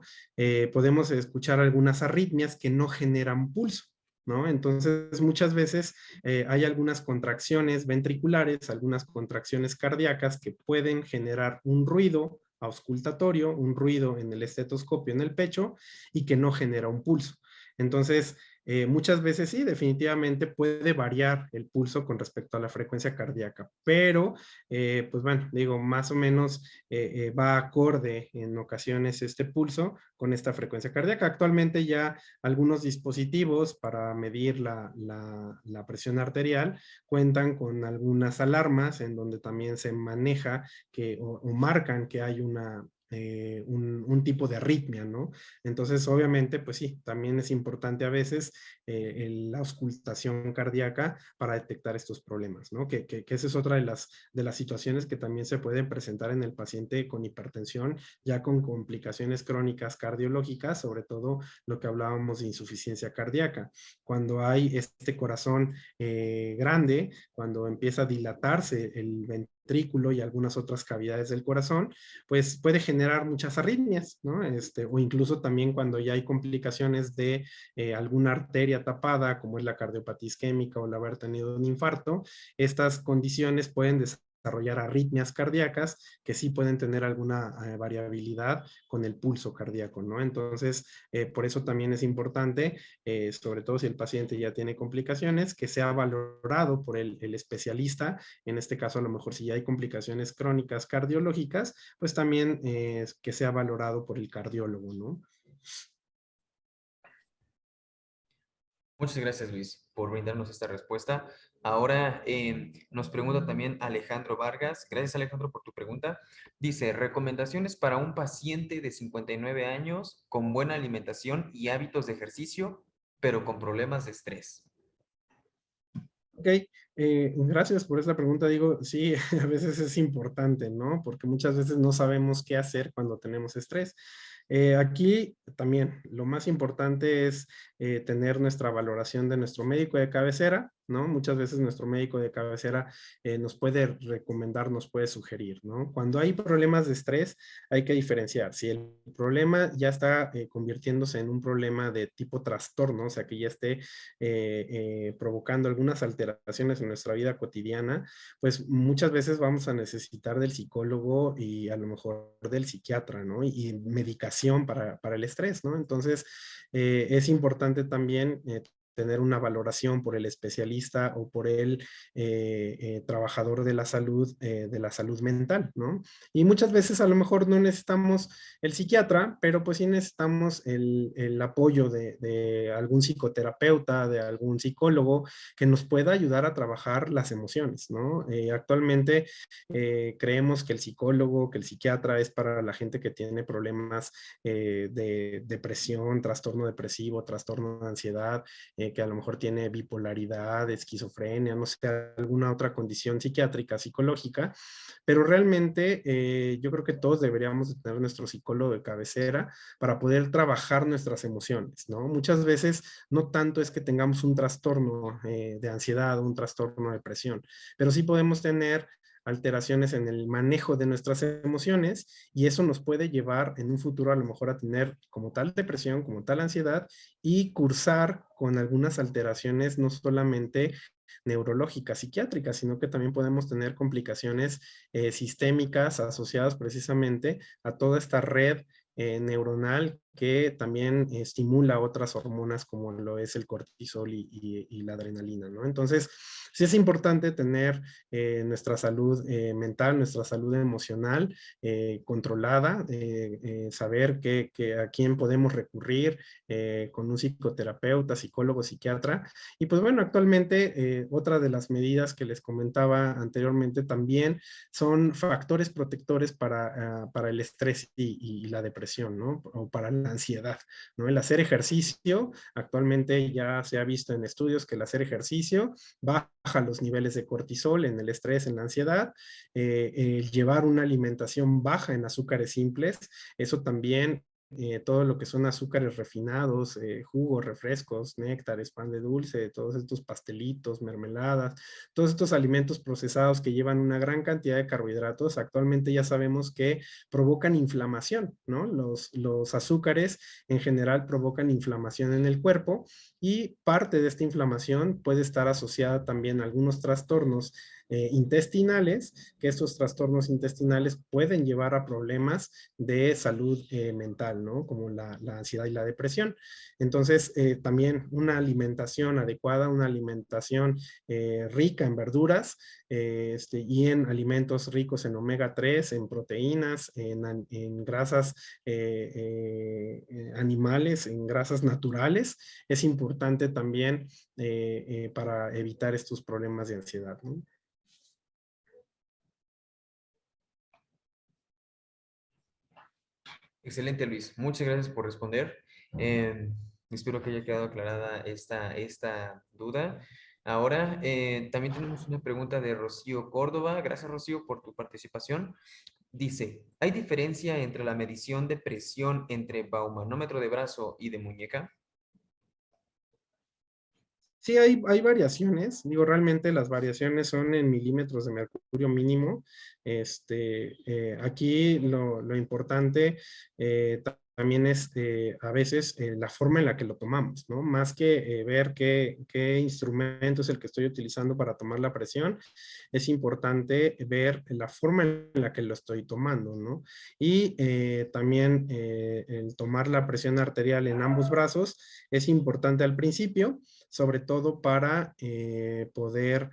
Podemos escuchar algunas arritmias que no generan pulso, ¿no? Entonces, muchas veces hay algunas contracciones ventriculares, algunas contracciones cardíacas que pueden generar un ruido auscultatorio, un ruido en el estetoscopio en el pecho y que no genera un pulso. Entonces, muchas veces sí, definitivamente puede variar el pulso con respecto a la frecuencia cardíaca, pero pues bueno, digo, más o menos va acorde en ocasiones este pulso con esta frecuencia cardíaca. Actualmente ya algunos dispositivos para medir la presión arterial cuentan con algunas alarmas en donde también se maneja o marcan que hay un tipo de arritmia, ¿no? Entonces, obviamente, pues sí, también es importante a veces la auscultación cardíaca para detectar estos problemas, ¿no? Que esa es otra de las situaciones que también se pueden presentar en el paciente con hipertensión, ya con complicaciones crónicas cardiológicas, sobre todo lo que hablábamos de insuficiencia cardíaca. Cuando hay este corazón grande, cuando empieza a dilatarse el ventrículo y algunas otras cavidades del corazón, pues puede generar muchas arritmias, ¿no? O incluso también cuando ya hay complicaciones de alguna arteria tapada, como es la cardiopatía isquémica o el haber tenido un infarto, estas condiciones pueden desarrollar arritmias cardíacas que sí pueden tener alguna variabilidad con el pulso cardíaco, ¿no? Entonces, por eso también es importante, sobre todo si el paciente ya tiene complicaciones, que sea valorado por el especialista. En este caso, a lo mejor si ya hay complicaciones crónicas cardiológicas, pues también que sea valorado por el cardiólogo, ¿no? Muchas gracias, Luis, por brindarnos esta respuesta. Ahora nos pregunta también Alejandro Vargas. Gracias, Alejandro, por tu pregunta. Dice, recomendaciones para un paciente de 59 años con buena alimentación y hábitos de ejercicio, pero con problemas de estrés. Ok, gracias por esta pregunta. Digo, sí, a veces es importante, ¿no? Porque muchas veces no sabemos qué hacer cuando tenemos estrés. Aquí también lo más importante es tener nuestra valoración de nuestro médico de cabecera, ¿no? Muchas veces nuestro médico de cabecera nos puede recomendar, nos puede sugerir, ¿no? Cuando hay problemas de estrés, hay que diferenciar. Si el problema ya está convirtiéndose en un problema de tipo trastorno, o sea, que ya esté provocando algunas alteraciones en nuestra vida cotidiana, pues muchas veces vamos a necesitar del psicólogo y a lo mejor del psiquiatra, ¿no? Y medicación para el estrés, ¿no? Entonces, es importante también tener una valoración por el especialista o por el trabajador de la salud mental, ¿no? Y muchas veces a lo mejor no necesitamos el psiquiatra, pero pues sí necesitamos el apoyo de algún psicoterapeuta, de algún psicólogo que nos pueda ayudar a trabajar las emociones, ¿no? Actualmente creemos que el psicólogo, que el psiquiatra es para la gente que tiene problemas de depresión, trastorno depresivo, trastorno de ansiedad, que a lo mejor tiene bipolaridad, esquizofrenia, no sé, alguna otra condición psiquiátrica, psicológica, pero realmente yo creo que todos deberíamos de tener nuestro psicólogo de cabecera para poder trabajar nuestras emociones, ¿no? Muchas veces no tanto es que tengamos un trastorno de ansiedad o un trastorno de depresión, pero sí podemos tener alteraciones en el manejo de nuestras emociones y eso nos puede llevar en un futuro a lo mejor a tener como tal depresión, como tal ansiedad y cursar con algunas alteraciones no solamente neurológicas, psiquiátricas, sino que también podemos tener complicaciones sistémicas asociadas precisamente a toda esta red neuronal que también estimula otras hormonas como lo es el cortisol y la adrenalina, ¿no? Entonces, sí es importante tener nuestra salud mental, nuestra salud emocional controlada, saber a quién podemos recurrir con un psicoterapeuta, psicólogo, psiquiatra. Y pues bueno, actualmente otra de las medidas que les comentaba anteriormente también son factores protectores para el estrés y la depresión, ¿no? O para la ansiedad, ¿no? El hacer ejercicio, actualmente ya se ha visto en estudios que el hacer ejercicio baja los niveles de cortisol en el estrés, en la ansiedad, llevar una alimentación baja en azúcares simples, eso también todo lo que son azúcares refinados, jugos, refrescos, néctares, pan de dulce, todos estos pastelitos, mermeladas, todos estos alimentos procesados que llevan una gran cantidad de carbohidratos, actualmente ya sabemos que provocan inflamación, ¿no? Los azúcares en general provocan inflamación en el cuerpo y parte de esta inflamación puede estar asociada también a algunos trastornos intestinales, que estos trastornos intestinales pueden llevar a problemas de salud mental, ¿no? Como la ansiedad y la depresión. Entonces, también una alimentación adecuada, una alimentación rica en verduras y en alimentos ricos en omega 3, en proteínas, en grasas animales, en grasas naturales, es importante también para evitar estos problemas de ansiedad, ¿no? Excelente, Luis. Muchas gracias por responder. Espero que haya quedado aclarada esta duda. Ahora, también tenemos una pregunta de Rocío Córdoba. Gracias, Rocío, por tu participación. Dice, ¿hay diferencia entre la medición de presión entre baumanómetro de brazo y de muñeca? Sí, hay variaciones. Digo, realmente las variaciones son en milímetros de mercurio mínimo. Aquí lo importante también es a veces la forma en la que lo tomamos, ¿no? Más que ver qué instrumento es el que estoy utilizando para tomar la presión, es importante ver la forma en la que lo estoy tomando, ¿no? Y también el tomar la presión arterial en ambos brazos es importante al principio, sobre todo para poder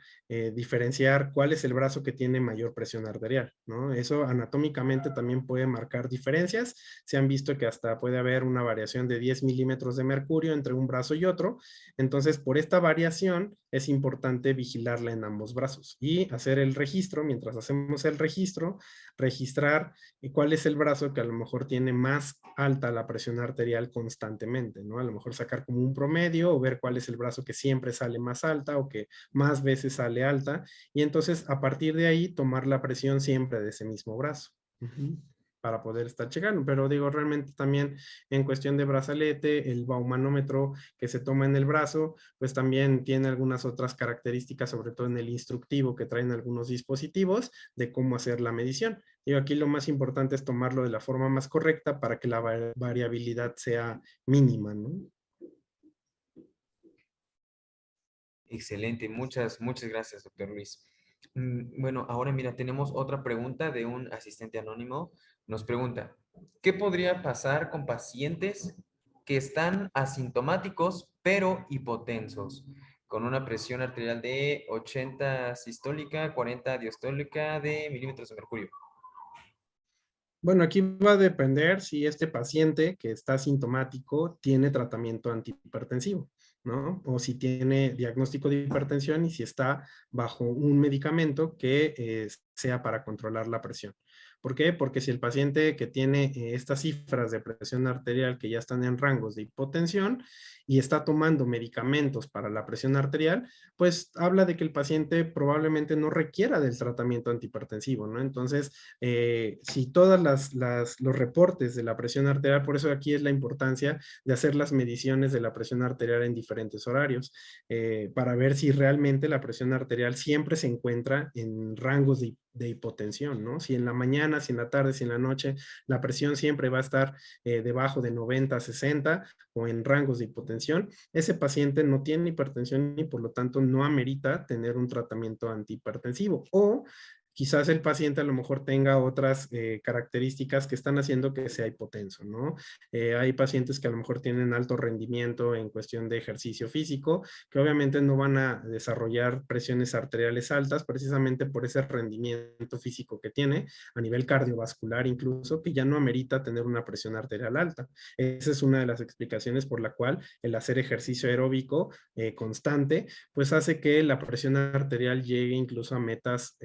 diferenciar cuál es el brazo que tiene mayor presión arterial, ¿no? Eso anatómicamente también puede marcar diferencias. Se han visto que hasta puede haber una variación de 10 milímetros de mercurio entre un brazo y otro. Entonces, por esta variación es importante vigilarla en ambos brazos y hacer el registro. Mientras hacemos el registro, registrar cuál es el brazo que a lo mejor tiene más alta la presión arterial constantemente, ¿no? A lo mejor sacar como un promedio o ver cuál es el brazo que siempre sale más alta o que más veces sale alta y entonces a partir de ahí tomar la presión siempre de ese mismo brazo. Uh -huh. para poder estar checando. Pero digo, realmente también en cuestión de brazalete, el baumanómetro que se toma en el brazo, pues también tiene algunas otras características, sobre todo en el instructivo que traen algunos dispositivos de cómo hacer la medición. Digo, aquí lo más importante es tomarlo de la forma más correcta para que la variabilidad sea mínima, ¿no? Excelente, muchas gracias, doctor Luis. Bueno, ahora mira, tenemos otra pregunta de un asistente anónimo. Nos pregunta, ¿qué podría pasar con pacientes que están asintomáticos pero hipotensos, con una presión arterial de 80 sistólica, 40 diastólica de milímetros de mercurio? Bueno, aquí va a depender si este paciente que está sintomático tiene tratamiento antihipertensivo, ¿no? O si tiene diagnóstico de hipertensión y si está bajo un medicamento que sea para controlar la presión. ¿Por qué? Porque si el paciente que tiene estas cifras de presión arterial que ya están en rangos de hipotensión y está tomando medicamentos para la presión arterial, pues habla de que el paciente probablemente no requiera del tratamiento antihipertensivo, ¿no? Entonces, si todas los reportes de la presión arterial, por eso aquí es la importancia de hacer las mediciones de la presión arterial en diferentes horarios, para ver si realmente la presión arterial siempre se encuentra en rangos de hipotensión, ¿no? Si en la mañana, si en la tarde, si en la noche, la presión siempre va a estar debajo de 90 a 60 o en rangos de hipotensión, ese paciente no tiene hipertensión y por lo tanto no amerita tener un tratamiento antihipertensivo. O quizás el paciente a lo mejor tenga otras características que están haciendo que sea hipotenso, ¿no? Hay pacientes que a lo mejor tienen alto rendimiento en cuestión de ejercicio físico, que obviamente no van a desarrollar presiones arteriales altas precisamente por ese rendimiento físico que tiene a nivel cardiovascular incluso, que ya no amerita tener una presión arterial alta. Esa es una de las explicaciones por la cual el hacer ejercicio aeróbico constante, pues hace que la presión arterial llegue incluso a metas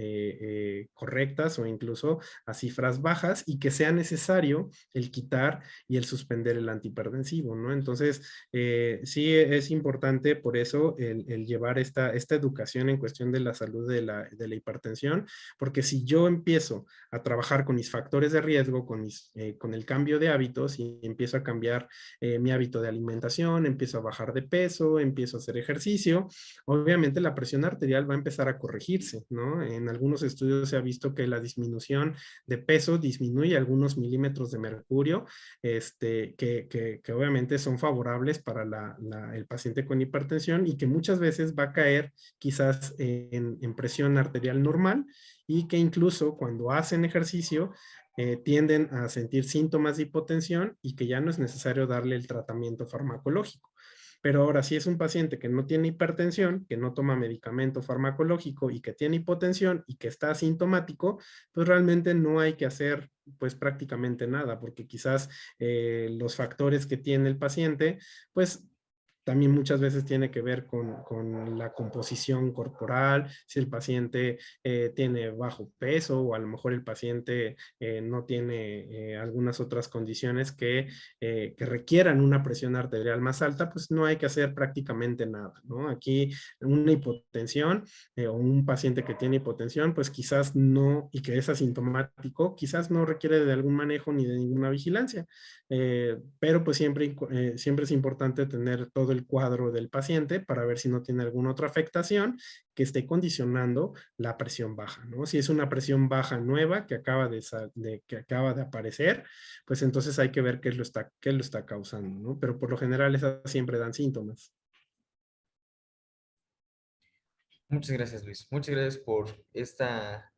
correctas o incluso a cifras bajas y que sea necesario el quitar y el suspender el antihipertensivo, ¿no? Entonces, sí es importante por eso el llevar esta educación en cuestión de la salud de la hipertensión, porque si yo empiezo a trabajar con mis factores de riesgo, con el cambio de hábitos y empiezo a cambiar mi hábito de alimentación, empiezo a bajar de peso, empiezo a hacer ejercicio, obviamente la presión arterial va a empezar a corregirse, ¿no? En algunos estudios se ha visto que la disminución de peso disminuye algunos milímetros de mercurio, que obviamente son favorables para el paciente con hipertensión y que muchas veces va a caer quizás en presión arterial normal y que incluso cuando hacen ejercicio tienden a sentir síntomas de hipotensión y que ya no es necesario darle el tratamiento farmacológico. Pero ahora, si es un paciente que no tiene hipertensión, que no toma medicamento farmacológico y que tiene hipotensión y que está asintomático, pues realmente no hay que hacer pues prácticamente nada, porque quizás los factores que tiene el paciente, pues también muchas veces tiene que ver con la composición corporal, si el paciente tiene bajo peso o a lo mejor el paciente no tiene algunas otras condiciones que requieran una presión arterial más alta, pues no hay que hacer prácticamente nada, ¿no? Aquí una hipotensión o un paciente que tiene hipotensión, pues quizás no, y que es asintomático, quizás no requiere de algún manejo ni de ninguna vigilancia, pero pues siempre es importante tener todo el cuadro del paciente para ver si no tiene alguna otra afectación que esté condicionando la presión baja, ¿no? Si es una presión baja nueva que acaba de aparecer, pues entonces hay que ver qué lo está causando, ¿no? Pero por lo general esas siempre dan síntomas. Muchas gracias, Luis. Muchas gracias por esta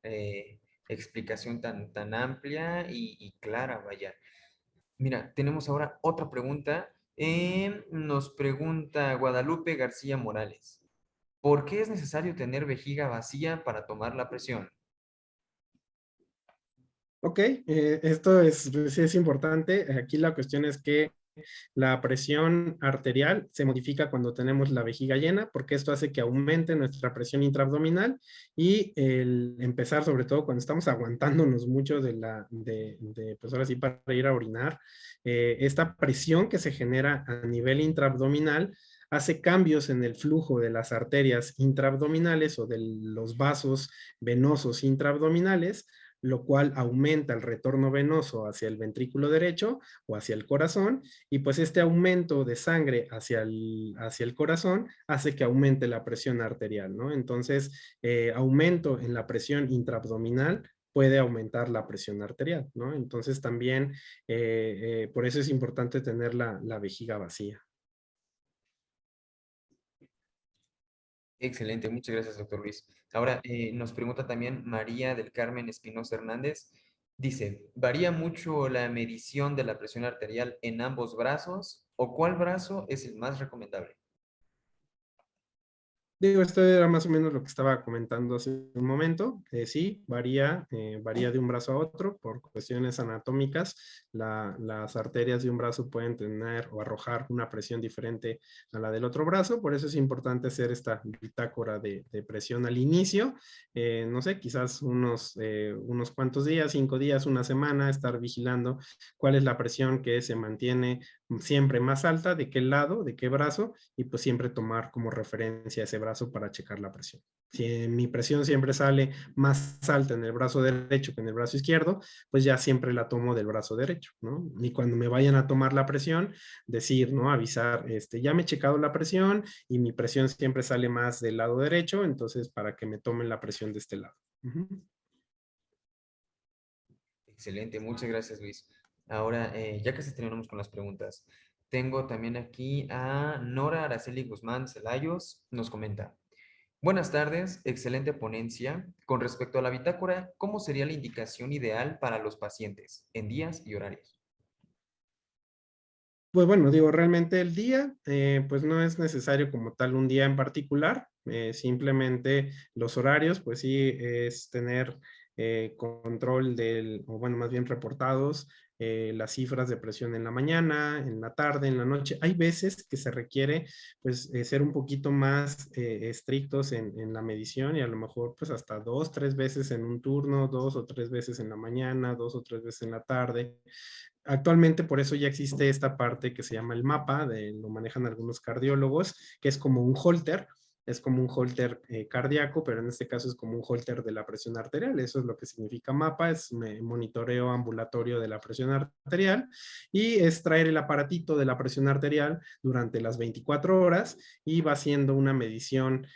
explicación tan amplia y clara, vaya. Mira, tenemos ahora otra pregunta. Nos pregunta Guadalupe García Morales. ¿Por qué es necesario tener vejiga vacía para tomar la presión? Ok, esto sí es importante. Aquí la cuestión es que la presión arterial se modifica cuando tenemos la vejiga llena, porque esto hace que aumente nuestra presión intraabdominal y el empezar, sobre todo cuando estamos aguantándonos mucho pues ahora sí, para ir a orinar, esta presión que se genera a nivel intraabdominal hace cambios en el flujo de las arterias intraabdominales o de los vasos venosos intraabdominales, lo cual aumenta el retorno venoso hacia el ventrículo derecho o hacia el corazón, y pues este aumento de sangre hacia el corazón hace que aumente la presión arterial, ¿no? Entonces, aumento en la presión intraabdominal puede aumentar la presión arterial, ¿no? Entonces también, por eso es importante tener la vejiga vacía. Excelente, muchas gracias, doctor Luis. Ahora, nos pregunta también María del Carmen Espinosa Hernández. Dice, ¿varía mucho la medición de la presión arterial en ambos brazos? ¿O cuál brazo es el más recomendable? Digo, esto era más o menos lo que estaba comentando hace un momento. Sí, varía de un brazo a otro por cuestiones anatómicas. Las arterias de un brazo pueden tener o arrojar una presión diferente a la del otro brazo. Por eso es importante hacer esta bitácora de presión al inicio. No sé, quizás unos cuantos días, 5 días, una semana, estar vigilando cuál es la presión que se mantiene siempre más alta, de qué lado, de qué brazo, y pues siempre tomar como referencia ese brazo para checar la presión. Si mi presión siempre sale más alta en el brazo derecho que en el brazo izquierdo, pues ya siempre la tomo del brazo derecho, ¿no? Y cuando me vayan a tomar la presión, decir, ¿no? Avisar, ya me he checado la presión y mi presión siempre sale más del lado derecho, entonces para que me tomen la presión de este lado. Excelente, muchas gracias, Luis. Ahora, ya casi terminamos con las preguntas. Tengo también aquí a Nora Araceli Guzmán Celayos. Nos comenta. Buenas tardes, excelente ponencia. Con respecto a la bitácora, ¿cómo sería la indicación ideal para los pacientes en días y horarios? Pues bueno, digo, realmente el día, pues no es necesario como tal un día en particular, simplemente los horarios, pues sí, es tener control o bueno, más bien reportados las cifras de presión en la mañana, en la tarde, en la noche. Hay veces que se requiere, pues, ser un poquito más estrictos en la medición y a lo mejor, pues, hasta 2, 3 veces en un turno, 2 o 3 veces en la mañana, 2 o 3 veces en la tarde. Actualmente por eso ya existe esta parte que se llama el mapa, lo manejan algunos cardiólogos, que es como un holter, es como un holter cardíaco, pero en este caso es como un holter de la presión arterial. Eso es lo que significa mapa, es monitoreo ambulatorio de la presión arterial y es traer el aparatito de la presión arterial durante las 24 horas y va haciendo una medición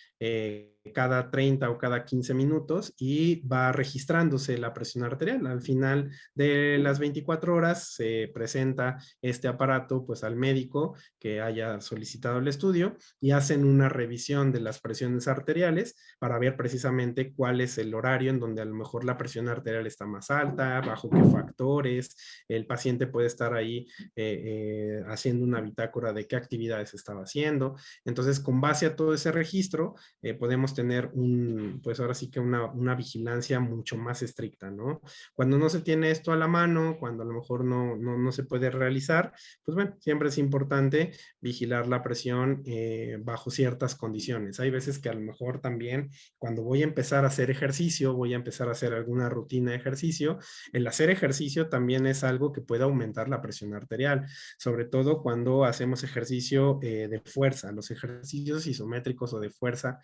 cada 30 o cada 15 minutos y va registrándose la presión arterial. Al final de las 24 horas se presenta este aparato pues al médico que haya solicitado el estudio y hacen una revisión de las presiones arteriales para ver precisamente cuál es el horario en donde a lo mejor la presión arterial está más alta, bajo qué factores, el paciente puede estar ahí haciendo una bitácora de qué actividades estaba haciendo. Entonces, con base a todo ese registro, podemos tener pues ahora sí que una vigilancia mucho más estricta, ¿no? Cuando no se tiene esto a la mano, cuando a lo mejor no se puede realizar, pues bueno, siempre es importante vigilar la presión bajo ciertas condiciones. Hay veces que a lo mejor también cuando voy a empezar a hacer ejercicio, voy a empezar a hacer alguna rutina de ejercicio, el hacer ejercicio también es algo que puede aumentar la presión arterial, sobre todo cuando hacemos ejercicio de fuerza, los ejercicios isométricos o de fuerza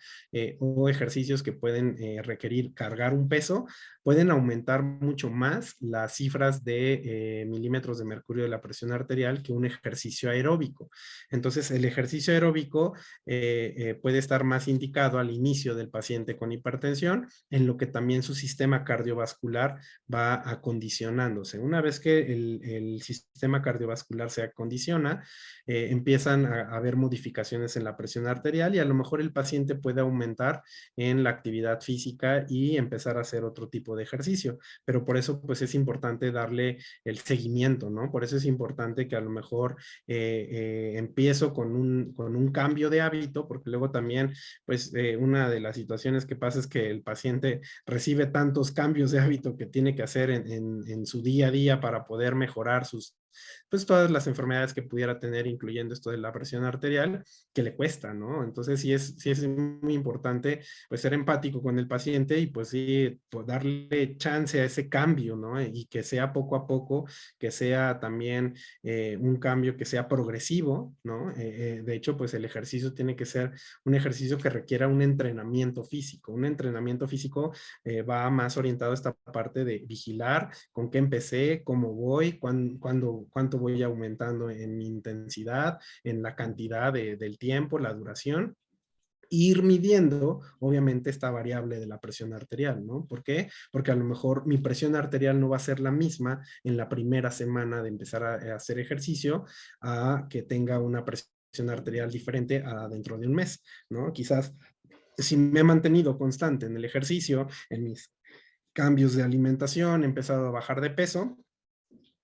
o ejercicios que pueden requerir cargar un peso, pueden aumentar mucho más las cifras de milímetros de mercurio de la presión arterial que un ejercicio aeróbico. Entonces, el ejercicio aeróbico puede estar más indicado al inicio del paciente con hipertensión, en lo que también su sistema cardiovascular va acondicionándose. Una vez que el sistema cardiovascular se acondiciona, empiezan a haber modificaciones en la presión arterial y a lo mejor el paciente puede aumentar en la actividad física y empezar a hacer otro tipo de ejercicio. Pero por eso pues es importante darle el seguimiento, ¿no? Por eso es importante que a lo mejor empiezo con un cambio de hábito, porque luego también pues una de las situaciones que pasa es que el paciente recibe tantos cambios de hábito que tiene que hacer en su día a día para poder mejorar pues todas las enfermedades que pudiera tener, incluyendo esto de la presión arterial, que le cuesta, ¿no? Entonces sí es muy importante pues ser empático con el paciente y pues sí, pues, darle chance a ese cambio, ¿no? Y que sea poco a poco, que sea también un cambio que sea progresivo, ¿no? De hecho, pues el ejercicio tiene que ser un ejercicio que requiera un entrenamiento físico. Un entrenamiento físico va más orientado a esta parte de vigilar con qué empecé, cómo voy, cuánto voy aumentando en mi intensidad, en la cantidad del tiempo, la duración, ir midiendo, obviamente, esta variable de la presión arterial, ¿no? ¿Por qué? Porque a lo mejor mi presión arterial no va a ser la misma en la primera semana de empezar a hacer ejercicio a que tenga una presión arterial diferente a dentro de un mes, ¿no? Quizás si me he mantenido constante en el ejercicio, en mis cambios de alimentación, he empezado a bajar de peso,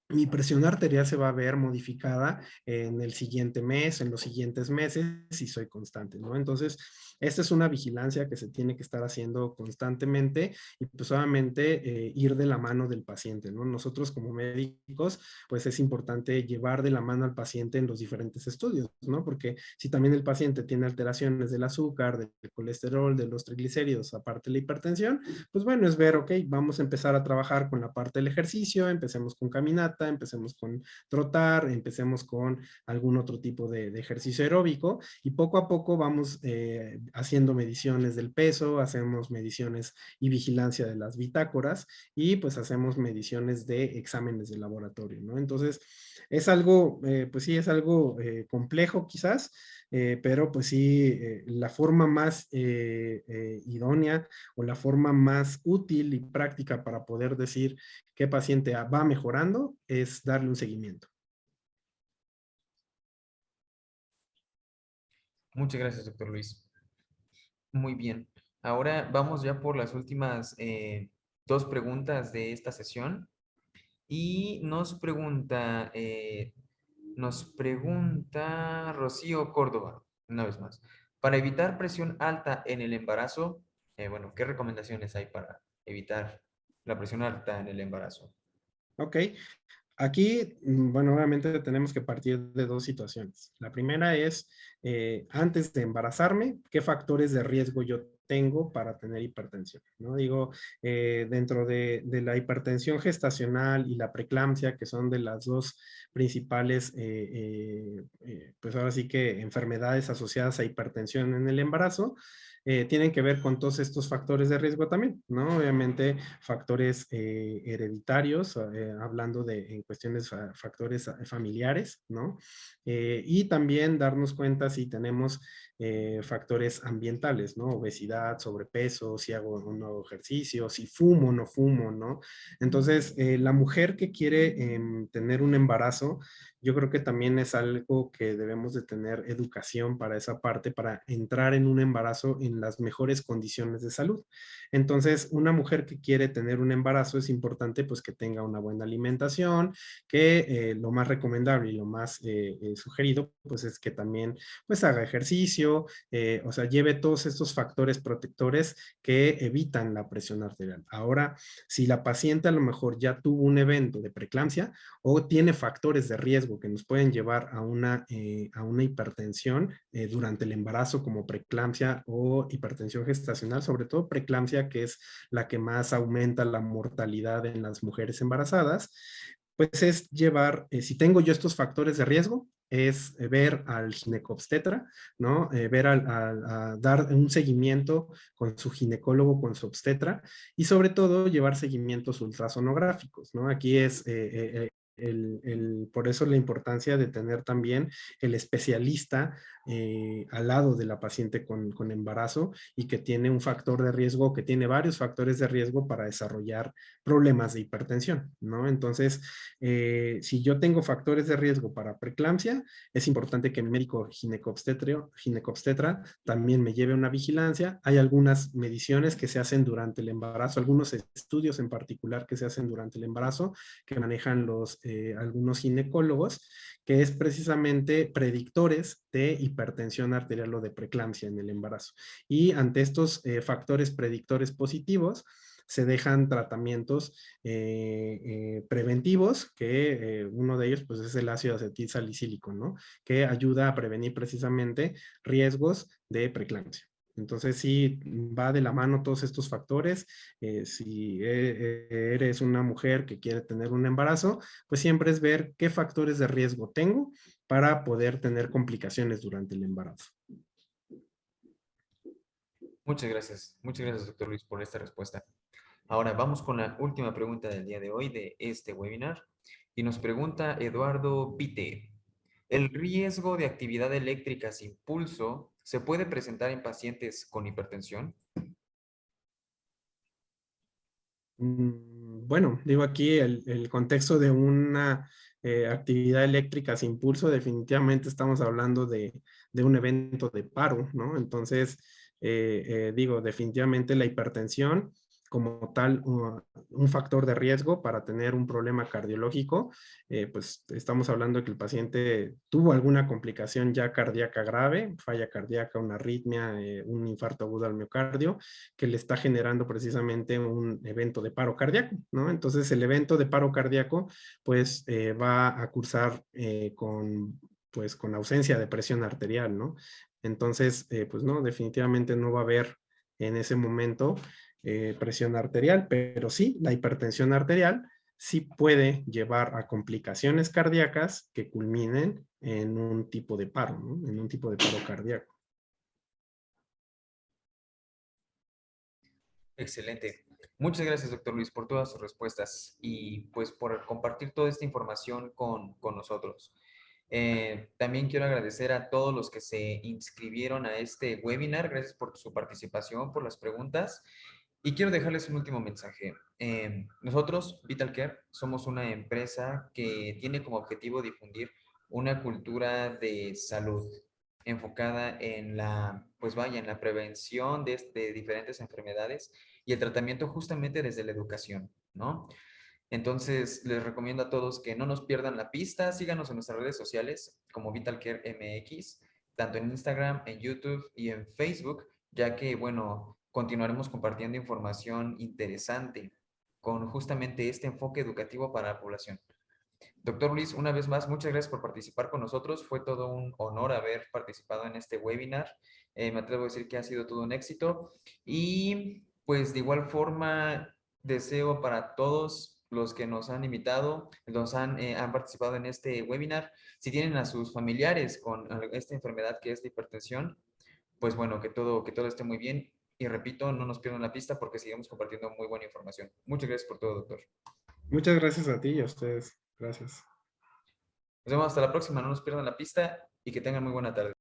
mi presión arterial se va a ver modificada en el siguiente mes, en los siguientes meses, si soy constante, ¿no? Entonces, esta es una vigilancia que se tiene que estar haciendo constantemente y pues obviamente ir de la mano del paciente, ¿no? Nosotros como médicos, pues es importante llevar de la mano al paciente en los diferentes estudios, ¿no? Porque si también el paciente tiene alteraciones del azúcar, del colesterol, de los triglicéridos, aparte de la hipertensión, pues bueno, es ver, ok, vamos a empezar a trabajar con la parte del ejercicio, empecemos con caminata, empecemos con trotar, empecemos con algún otro tipo de ejercicio aeróbico y poco a poco vamos haciendo mediciones del peso, hacemos mediciones y vigilancia de las bitácoras y pues hacemos mediciones de exámenes de laboratorio, ¿no? Entonces, es algo, pues sí, es algo complejo quizás, pero pues sí, la forma más idónea o la forma más útil y práctica para poder decir qué paciente va mejorando es darle un seguimiento. Muchas gracias, doctor Luis. Muy bien. Ahora vamos ya por las últimas dos preguntas de esta sesión. Y nos pregunta Rocío Córdoba, una vez más. Para evitar presión alta en el embarazo, bueno, ¿qué recomendaciones hay para evitar la presión alta en el embarazo? Ok, aquí, bueno, obviamente tenemos que partir de dos situaciones. La primera es, antes de embarazarme, ¿qué factores de riesgo yo tengo para tener hipertensión? ¿No? Digo, dentro de la hipertensión gestacional y la preeclampsia, que son de las dos principales, pues ahora sí que enfermedades asociadas a hipertensión en el embarazo, tienen que ver con todos estos factores de riesgo también, ¿no? Obviamente factores hereditarios, hablando de en cuestiones factores familiares, ¿no? Y también darnos cuenta si tenemos factores ambientales, ¿no? Obesidad, sobrepeso, si hago o no ejercicio, si fumo o no fumo, ¿no? Entonces, la mujer que quiere tener un embarazo, yo creo que también es algo que debemos de tener educación para esa parte, para entrar en un embarazo en las mejores condiciones de salud. Entonces, una mujer que quiere tener un embarazo es importante pues que tenga una buena alimentación, que lo más recomendable y lo más sugerido pues es que también pues haga ejercicio, o sea, lleve todos estos factores protectores que evitan la presión arterial. Ahora, si la paciente a lo mejor ya tuvo un evento de preeclampsia o tiene factores de riesgo que nos pueden llevar a una hipertensión durante el embarazo como preeclampsia o hipertensión gestacional, sobre todo preeclampsia, que es la que más aumenta la mortalidad en las mujeres embarazadas, pues es llevar, si tengo yo estos factores de riesgo, es ver al ginecobstetra, ¿no? Ver a dar un seguimiento con su ginecólogo, con su obstetra, y sobre todo llevar seguimientos ultrasonográficos, ¿no? Aquí es por eso la importancia de tener también el especialista al lado de la paciente con embarazo y que tiene un factor de riesgo, que tiene varios factores de riesgo para desarrollar problemas de hipertensión, ¿no? Entonces, si yo tengo factores de riesgo para preeclampsia, es importante que el médico ginecobstetra también me lleve una vigilancia. Hay algunas mediciones que se hacen durante el embarazo, algunos estudios en particular que se hacen durante el embarazo que manejan algunos ginecólogos, que es precisamente predictores de hipertensión arterial o de preeclampsia en el embarazo. Y ante estos factores predictores positivos, se dejan tratamientos preventivos, que uno de ellos pues, es el ácido acetil salicílico, ¿no? Que ayuda a prevenir precisamente riesgos de preeclampsia. Entonces sí va de la mano todos estos factores. Si eres una mujer que quiere tener un embarazo, pues siempre es ver qué factores de riesgo tengo para poder tener complicaciones durante el embarazo. Muchas gracias, doctor Luis, por esta respuesta. Ahora vamos con la última pregunta del día de hoy de este webinar. Y nos pregunta Eduardo Pite. ¿El riesgo de actividad eléctrica sin pulso se puede presentar en pacientes con hipertensión? Bueno, digo aquí el contexto de una actividad eléctrica sin pulso, definitivamente estamos hablando de un evento de paro, ¿no? Entonces, digo, definitivamente la hipertensión como tal, un factor de riesgo para tener un problema cardiológico, pues estamos hablando de que el paciente tuvo alguna complicación ya cardíaca grave, falla cardíaca, una arritmia, un infarto agudo al miocardio, que le está generando precisamente un evento de paro cardíaco, ¿no? Entonces el evento de paro cardíaco pues va a cursar pues con ausencia de presión arterial, ¿no? Entonces, pues no, definitivamente no va a haber en ese momento presión arterial, pero sí, la hipertensión arterial sí puede llevar a complicaciones cardíacas que culminen en un tipo de paro, ¿no? En un tipo de paro cardíaco. Excelente. Muchas gracias, doctor Luis, por todas sus respuestas y pues por compartir toda esta información con nosotros. También quiero agradecer a todos los que se inscribieron a este webinar. Gracias por su participación, por las preguntas. Y quiero dejarles un último mensaje. Nosotros, Vital Care, somos una empresa que tiene como objetivo difundir una cultura de salud enfocada en la, pues vaya, en la prevención de diferentes enfermedades y el tratamiento justamente desde la educación, ¿no? Entonces, les recomiendo a todos que no nos pierdan la pista, síganos en nuestras redes sociales como VitalCare MX, tanto en Instagram, en YouTube y en Facebook, ya que, bueno, continuaremos compartiendo información interesante con justamente este enfoque educativo para la población. Doctor Luis, una vez más, muchas gracias por participar con nosotros. Fue todo un honor haber participado en este webinar. Me atrevo a decir que ha sido todo un éxito. Y pues de igual forma, deseo para todos los que nos han invitado, han participado en este webinar, si tienen a sus familiares con esta enfermedad que es la hipertensión, pues bueno, que todo esté muy bien. Y repito, no nos pierdan la pista porque seguimos compartiendo muy buena información. Muchas gracias por todo, doctor. Muchas gracias a ti y a ustedes. Gracias. Nos vemos hasta la próxima, no nos pierdan la pista y que tengan muy buena tarde.